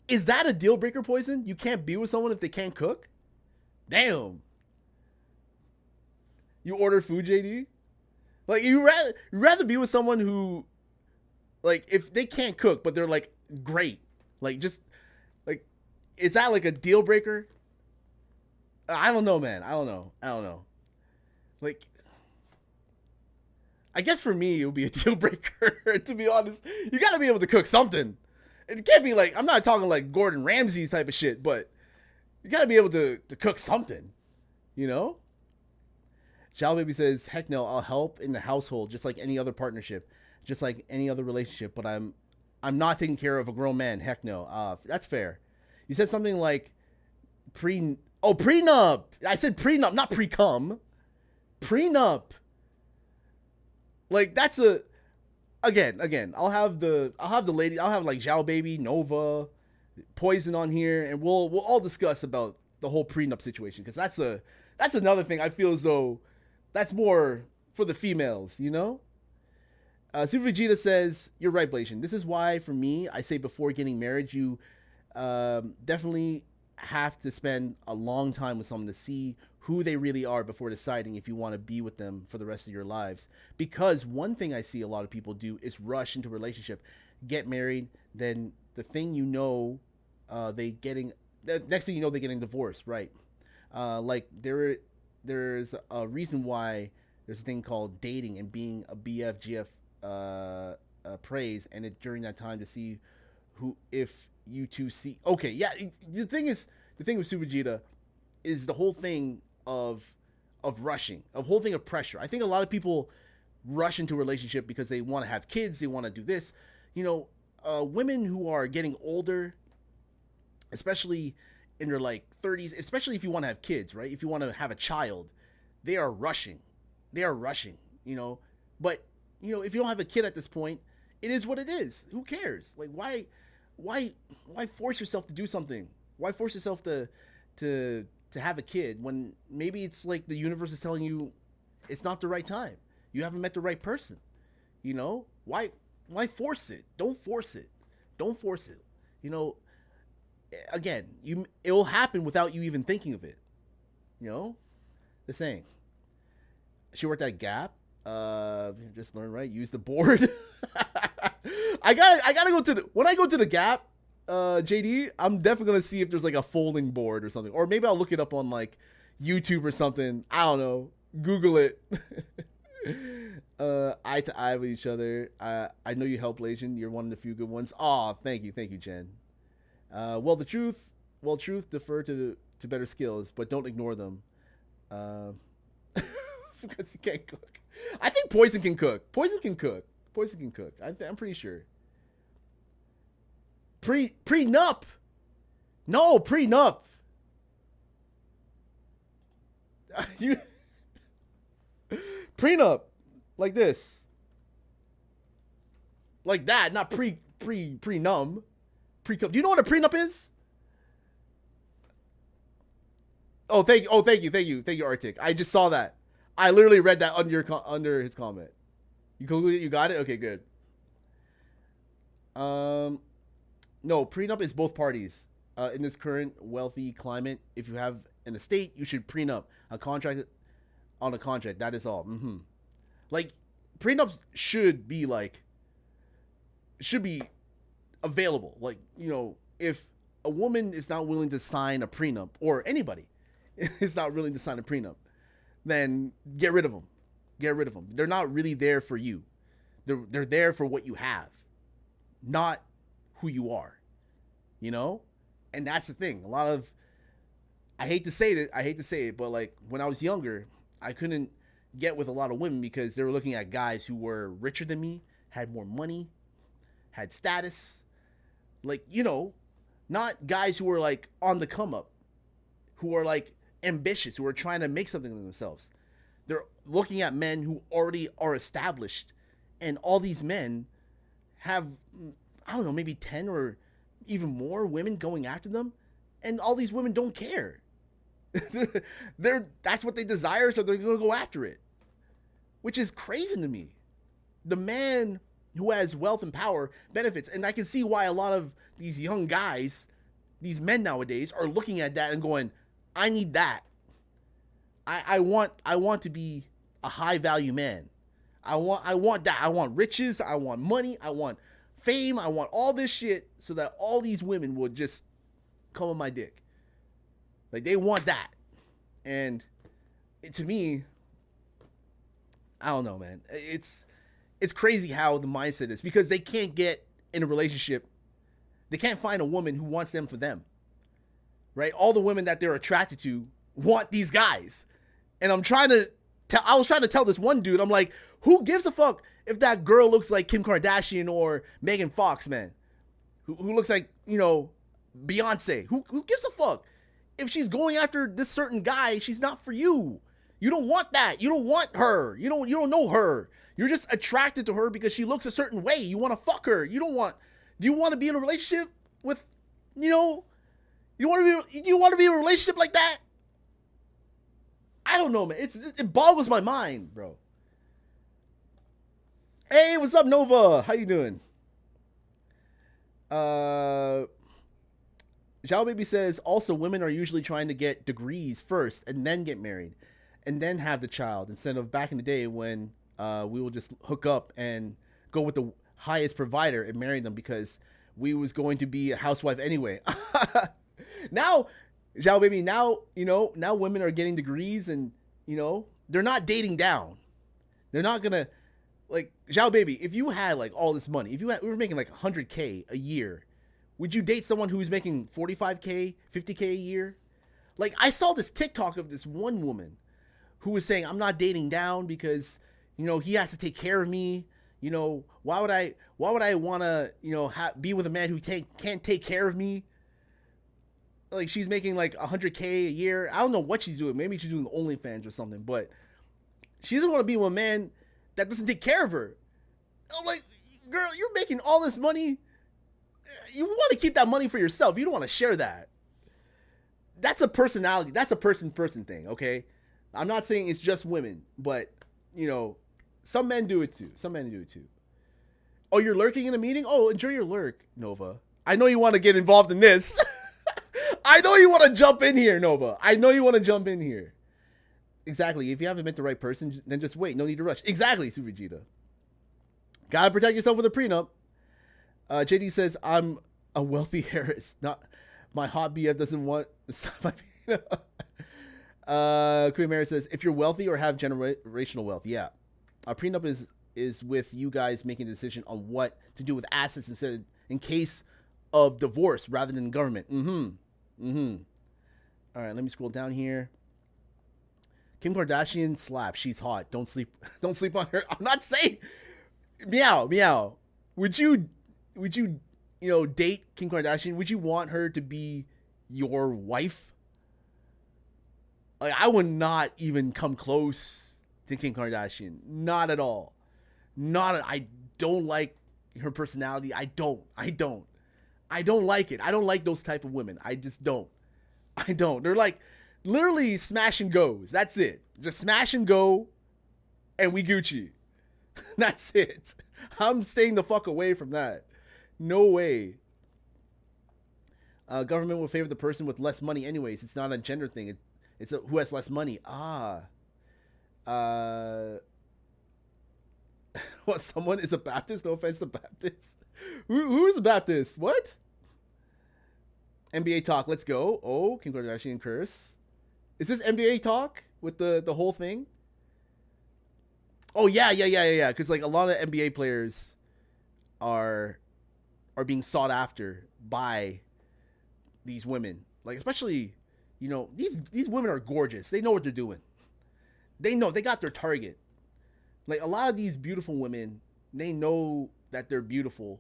Is that a deal breaker, Poison? You can't be with someone if they can't cook? Damn. You order food, JD? Like, you rather be with someone who, like, if they can't cook, but they're, like, great. Like, just, like, is that, like, a deal breaker? I don't know, man. I don't know. Like, I guess for me, it would be a deal breaker, to be honest. You gotta be able to cook something. It can't be, like, I'm not talking, like, Gordon Ramsay type of shit, but you gotta be able to cook something, Shao Baby says, heck no, I'll help in the household just like any other partnership, just like any other relationship, but I'm not taking care of a grown man. Heck no. That's fair. You said something like prenup. I said prenup, not pre-cum. Prenup. Like, that's again, I'll have the lady, I'll have like Zhao Baby, Nova, Poison on here, and we'll all discuss about the whole prenup situation, because that's another thing I feel as though that's more for the females, Super Vegeta says, you're right, Blation. This is why, for me, I say before getting married, you definitely have to spend a long time with someone to see who they really are before deciding if you want to be with them for the rest of your lives. Because one thing I see a lot of people do is rush into a relationship, get married, then the thing next thing you know, they're getting divorced, right? Like, there's a reason why there's a thing called dating and being a BF, GF praise, and during that time to see if you two see. Okay, yeah. The thing with Super Vegeta is the whole thing of rushing, a whole thing of pressure. I think a lot of people rush into a relationship because they want to have kids, they want to do this. Women who are getting older, especially in their like 30s, especially if you want to have kids, right? If you want to have a child, they are rushing, but if you don't have a kid at this point, it is what it is. Who cares? Like, why force yourself to do something? Why force yourself to have a kid when maybe it's like the universe is telling you it's not the right time. You haven't met the right person. Why force it? Don't force it. Don't force it. Again, it will happen without you even thinking of it. The saying. She worked at Gap. Just learn, right? Use the board. I gotta go to when I go to the Gap, JD, I'm definitely gonna see if there's like a folding board or something, or maybe I'll look it up on like YouTube or something. I don't know. Google it. Eye to eye with each other. I know you help, Legion. You're one of the few good ones. Aw, thank you, Jen. Truth, defer to better skills, but don't ignore them. Because he can't cook. I think Poison can cook. Poison can cook. I'm pretty sure. Prenup. No, prenup. You prenup like this. Like that, not prenum. Prenup. Do you know what a prenup is? Oh, thank you, Arctic. I just saw that. I literally read that under his comment. You got it? Okay, good. No, prenup is both parties. In this current wealthy climate, if you have an estate, you should prenup on a contract. That is all. Like, prenups should be available. Like, if a woman is not willing to sign a prenup, or anybody is not willing to sign a prenup, then get rid of them. They're not really there for you. They're there for what you have, not who you are. And that's the thing. I hate to say it, but like when I was younger, I couldn't get with a lot of women because they were looking at guys who were richer than me, had more money, had status. Like, not guys who were like on the come up, who are like ambitious, who are trying to make something of themselves. They're looking at men who already are established, and all these men have, I don't know, maybe 10 or even more women going after them, and all these women don't care. That's what they desire, so they're gonna go after it, which is crazy to me. The man who has wealth and power benefits, and I can see why a lot of these young guys, these men nowadays, are looking at that and going, I need that. I want to be a high value man. I want that. I want riches. I want money. I want fame. I want all this shit so that all these women will just come on my dick. Like, they want that. And to me, I don't know, man. It's crazy how the mindset is, because they can't get in a relationship. They can't find a woman who wants them for them. Right? All the women that they're attracted to want these guys. And I was trying to tell this one dude, I'm like, who gives a fuck if that girl looks like Kim Kardashian or Megan Fox, man? Who looks like, Beyonce? Who gives a fuck? If she's going after this certain guy, she's not for you. You don't want that. You don't want her. You don't know her. You're just attracted to her because she looks a certain way. You want to fuck her. Do you want to be in a relationship with, you want to be in a relationship like that? I don't know, man. It boggles my mind, bro. Hey, what's up, Nova? How you doing? Zhao Baby says, also, women are usually trying to get degrees first and then get married and then have the child, instead of back in the day when we will just hook up and go with the highest provider and marry them because we was going to be a housewife anyway. Now, Zhao Baby, now women are getting degrees and, they're not dating down. They're not going to, like, Zhao Baby, if you had like all this money, we were making like 100K a year, would you date someone who's making 45K, 50K a year? Like, I saw this TikTok of this one woman who was saying, I'm not dating down because, he has to take care of me. Why would I want to, be with a man who can't take care of me? Like, she's making like 100K a year. I don't know what she's doing. Maybe she's doing OnlyFans or something, but she doesn't want to be with a man that doesn't take care of her. I'm like, girl, you're making all this money. You want to keep that money for yourself. You don't want to share that. That's a personality. That's a person thing, okay? I'm not saying it's just women, but, you know, some men do it too. Some men do it too. Oh, you're lurking in a meeting? Oh, enjoy your lurk, Nova. I know you want to get involved in this. I know you want to jump in here, Nova. I know you want to jump in here. Exactly. If you haven't met the right person, then just wait. No need to rush. Exactly, Super Vegeta. Gotta protect yourself with a prenup. JD says, I'm a wealthy heiress. Not my hot BF doesn't want my Queen Mary says, if you're wealthy or have generational wealth, yeah. A prenup is with you guys making a decision on what to do with assets instead in case of divorce rather than government. All right, let me scroll down here. Kim Kardashian slap. She's hot. Don't sleep on her. I'm not saying. Meow. Would you date Kim Kardashian? Would you want her to be your wife? Like, I would not even come close to Kim Kardashian. Not at all. I don't like her personality. I don't like it. I don't like those type of women. I just don't. They're like literally smash and goes. That's it. Just smash and go and we Gucci. That's it. I'm staying the fuck away from that. No way. Government will favor the person with less money anyways. It's not a gender thing. It's who has less money. What, someone is a Baptist? No offense to Baptist. Who is a Baptist? What? NBA talk. Let's go. Oh, Kim Kardashian curse. Is this NBA talk with the whole thing? Oh yeah. Because like a lot of NBA players are being sought after by these women. Like especially, these women are gorgeous. They know what they're doing. They know they got their target. Like a lot of these beautiful women, they know that they're beautiful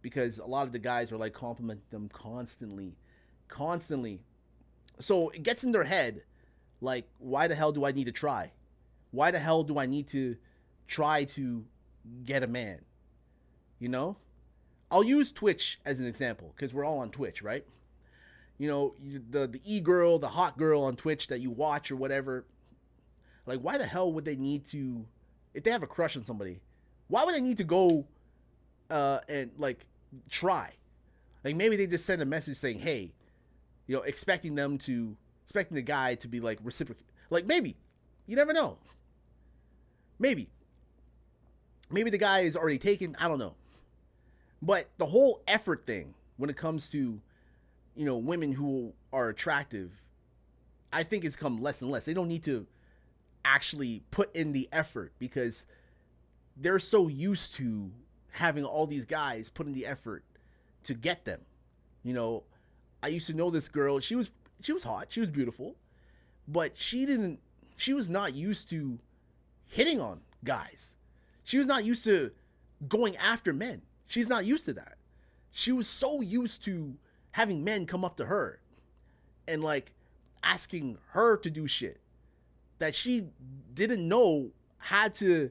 because a lot of the guys are like compliment them constantly. So it gets in their head, like, why the hell do I need to try? Why the hell do I need to try to get a man? I'll use Twitch as an example because we're all on Twitch, right? The e-girl, the hot girl on Twitch that you watch or whatever. Like, why the hell would they need to, if they have a crush on somebody, why would they need to go and like try? Like maybe they just send a message saying, hey, expecting the guy to be like reciprocal. Like maybe, you never know. Maybe the guy is already taken. I don't know. But the whole effort thing when it comes to, women who are attractive, I think it's come less and less. They don't need to actually put in the effort because they're so used to having all these guys put in the effort to get them. I used to know this girl. She was hot. She was beautiful, but she was not used to hitting on guys. She was not used to going after men. She's not used to that. She was so used to having men come up to her and like asking her to do shit that she didn't know how to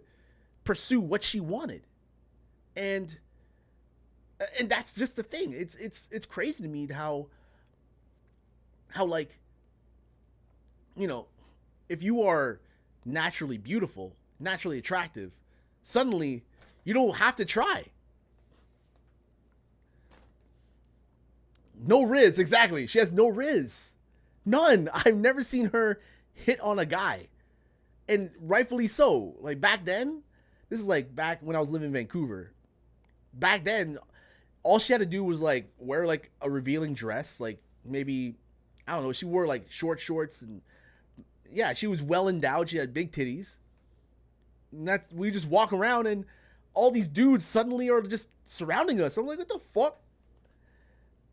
pursue what she wanted. And that's just the thing. It's crazy to me how like, if you are naturally beautiful, naturally attractive, suddenly you don't have to try. No riz, exactly. She has no riz. None. I've never seen her hit on a guy. And rightfully so. Like back then, this is like back when I was living in Vancouver. Back then, all she had to do was like wear like a revealing dress. Like maybe, I don't know, she wore like short shorts and yeah, she was well endowed. She had big titties. And we just walk around and all these dudes suddenly are just surrounding us. I'm like, what the fuck?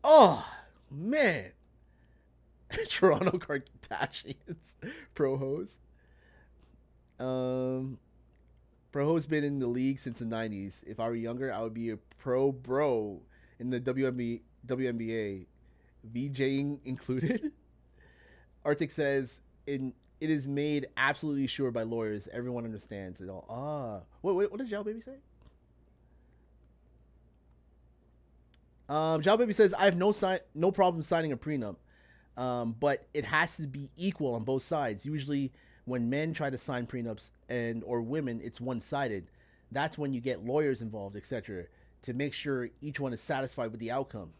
Oh, man. Toronto Kardashians. Pro Hose. Pro Hose been in the league since the 90s. If I were younger, I would be a pro bro in the WNBA. VJing included. Arctic says, it is made absolutely sure by lawyers. Everyone understands it all. Wait, what did Yao Baby say? Zhao Baby says I have no problem signing a prenup, but it has to be equal on both sides. Usually, when men try to sign prenups and or women, it's one sided. That's when you get lawyers involved, etc., to make sure each one is satisfied with the outcome.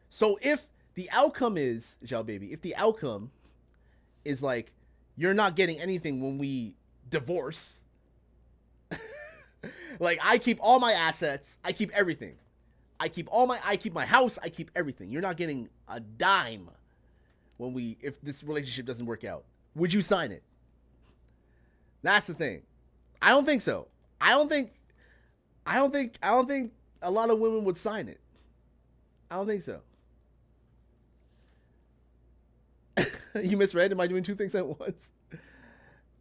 So if the outcome is Zhao Baby, if the outcome is like you're not getting anything when we divorce, like I keep all my assets, I keep everything. I keep my house, I keep everything. You're not getting a dime if this relationship doesn't work out. Would you sign it? That's the thing. I don't think so. I don't think a lot of women would sign it. I don't think so. You misread. Am I doing two things at once?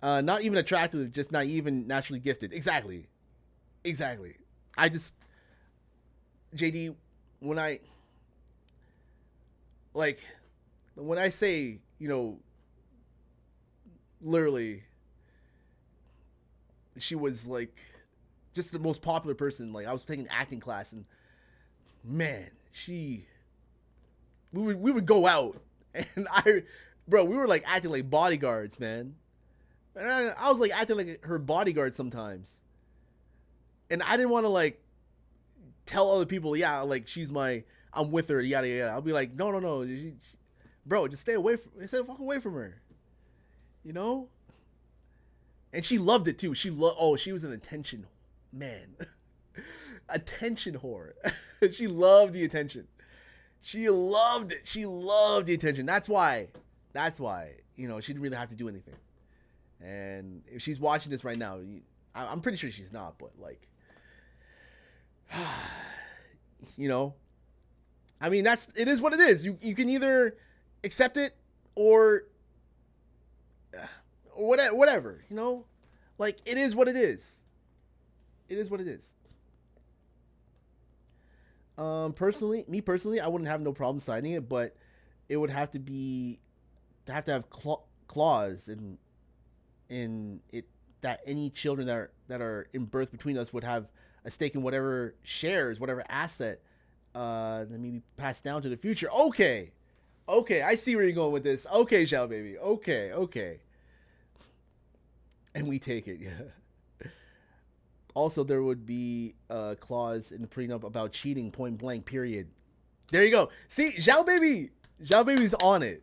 Not even attractive, just naive and naturally gifted. Exactly. I just, JD, when I say, literally, she was like just the most popular person. Like I was taking acting class, and man, we would go out, and we were like acting like bodyguards, man. And I was like acting like her bodyguard sometimes, and I didn't want to like tell other people, yeah, like I'm with her, yada yada. I'll be like, no, bro, just stay fuck away from her, And she loved it too. She was an attention man, attention whore. She loved the attention. She loved it. She loved the attention. That's why, she didn't really have to do anything. And if she's watching this right now, I'm pretty sure she's not, but like, I mean, it is what it is. You can either accept it or whatever, like it is what it is. It is what it is. Me personally, I wouldn't have no problem signing it, but it would have to have clause in it that any children that are in birth between us would have a stake in whatever shares, whatever asset that may be passed down to the future. Okay, I see where you're going with this. Okay, Zhao Baby. Okay. And we take it, yeah. Also, there would be a clause in the prenup about cheating, point blank, period. There you go. See, Zhao Baby's on it.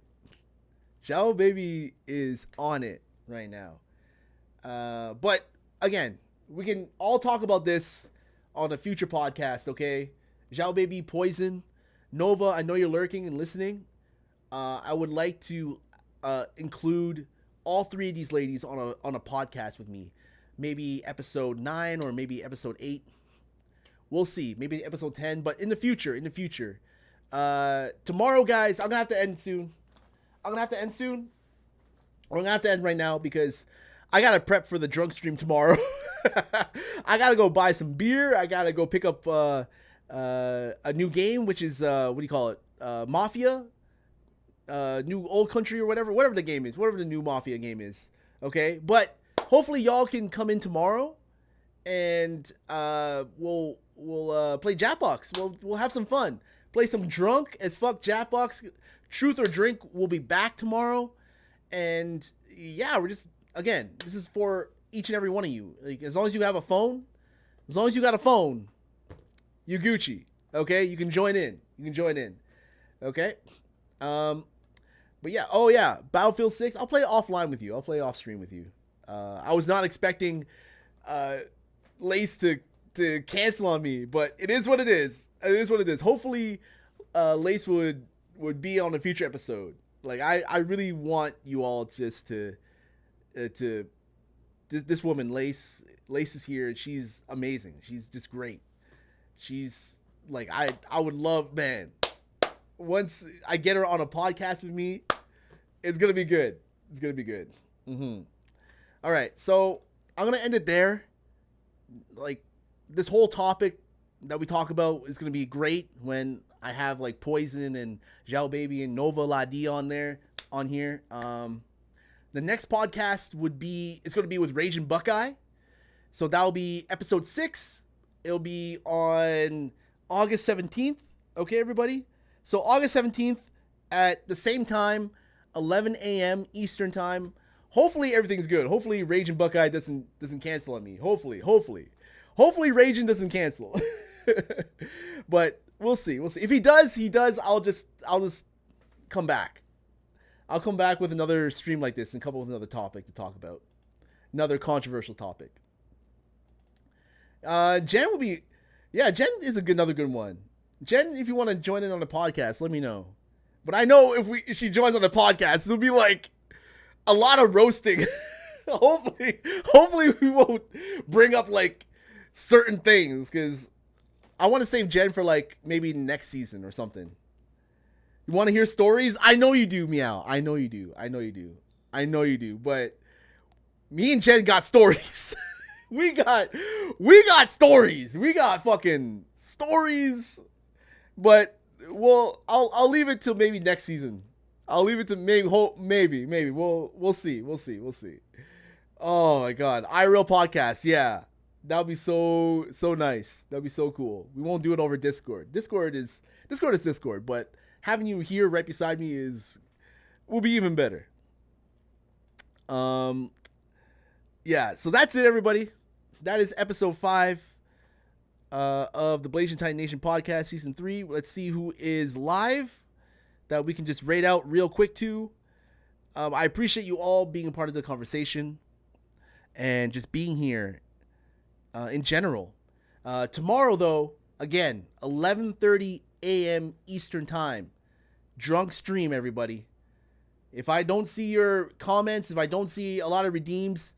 Zhao Baby is on it right now. But again, we can all talk about this on a future podcast, okay? Zhao Baby, Poison, Nova, I know you're lurking and listening. I would like to include all three of these ladies on a podcast with me. Maybe episode 9 or maybe episode 8. We'll see. Maybe episode 10. But in the future. Tomorrow, guys, I'm going to have to end soon. Or I'm going to have to end right now because I got to prep for the drunk stream tomorrow. I got to go buy some beer. I got to go pick up a new game, which is, what do you call it? Mafia? New Old Country or whatever the game is. Whatever the new Mafia game is. Okay? But hopefully y'all can come in tomorrow and we'll play Jackbox. We'll have some fun. Play some drunk as fuck Jackbox. Truth or Drink will be back tomorrow. And yeah, we're just, again, this is for each and every one of you. Like, as long as you have a phone, you Gucci. Okay? You can join in. Okay? But yeah, Battlefield 6, I'll play offline with you. I'll play off stream with you. I was not expecting Lace to cancel on me, but it is what it is. Hopefully, Lace would be on a future episode. Like I really want you all just to this woman Lace is here. She's amazing. She's just great. She's like I would love, man. Once I get her on a podcast with me, it's gonna be good. Mm-hmm. All right, so I'm gonna end it there. Like, this whole topic that we talk about is gonna be great when I have like Poison and Zhao Baby and Nova Ladi on here. The next podcast it's gonna be with Raging Buckeye, so that'll be episode 6. It'll be on August 17th. Okay, everybody? So August 17th at the same time, 11 a.m. Eastern time. Hopefully everything's good. Hopefully Raging Buckeye doesn't cancel on me. Hopefully Raging doesn't cancel. But we'll see. If he does, I'll just come back. I'll come back with another stream like this and come up with another topic to talk about. Another controversial topic. Jen is another good one. Jen, if you want to join in on the podcast, let me know. But I know if she joins on the podcast, it'll be like a lot of roasting. hopefully we won't bring up like certain things, because I want to save Jen for like maybe next season or something. You want to hear stories? I know you do, Meow. I know you do. But me and Jen got stories. we got stories. We got fucking stories. But well, I'll leave it till maybe next season. I'll leave it to maybe. We'll see. Oh my god, IRL podcast. Yeah, that'd be so nice. That'd be so cool. We won't do it over Discord. Discord is Discord, but having you here right beside me will be even better. Yeah. So that's it, everybody. That is episode 5 of the Blazing Titan Nation podcast, season 3. Let's see who is live that we can just rate out real quick too. I appreciate you all being a part of the conversation and just being here in general. Tomorrow, though, again, 11:30 a.m. Eastern time. Drunk stream, everybody. If I don't see your comments, if I don't see a lot of redeems,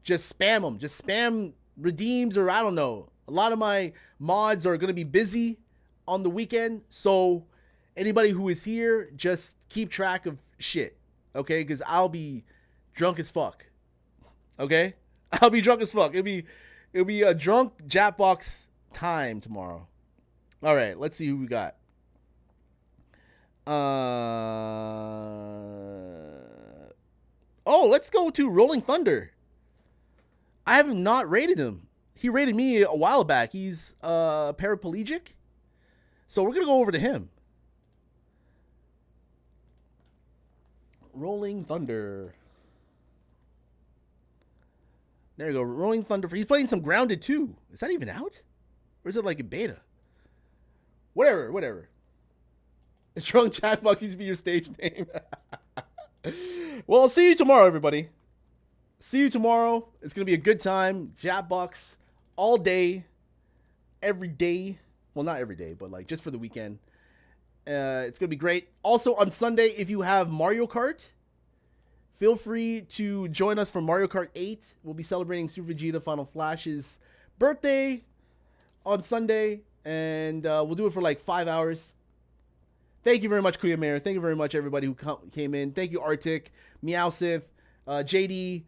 just spam them. Just spam redeems, or I don't know. A lot of my mods are going to be busy on the weekend, so anybody who is here, just keep track of shit, okay? Because I'll be drunk as fuck, okay? I'll be drunk as fuck. It'll be a drunk Japbox time tomorrow. All right, let's see who we got. Let's go to Rolling Thunder. I have not rated him. He rated me a while back. He's paraplegic, so we're gonna go over to him. Rolling Thunder. There you go. Rolling Thunder. He's playing some Grounded 2. Is that even out? Or is it like a beta? Whatever. It's Drunk Chatbox used to be your stage name. Well, I'll see you tomorrow, everybody. See you tomorrow. It's going to be a good time. Japbox all day. Every day. Well, not every day, but like just for the weekend. It's going to be great. Also, on Sunday, if you have Mario Kart, feel free to join us for Mario Kart 8. We'll be celebrating Super Vegeta Final Flash's birthday on Sunday, and we'll do it for like 5 hours. Thank you very much, Kuya Mayor. Thank you very much, everybody who came in. Thank you, Arctic, Meowsith, JD,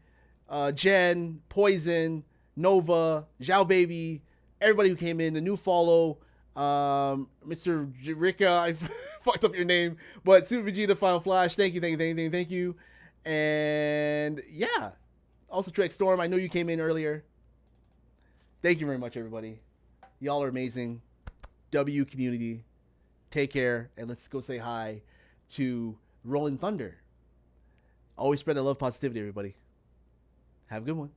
Jen, Poison, Nova, Zhao Baby, everybody who came in, the new follow, Mr. Rika, I fucked up your name, but Super Vegeta Final Flash, thank you. And yeah, also Trek Storm, I know you came in earlier. Thank you very much, everybody. Y'all are amazing. W community, take care, and let's go say hi to Rolling Thunder. Always spread the love, positivity, everybody. Have a good one.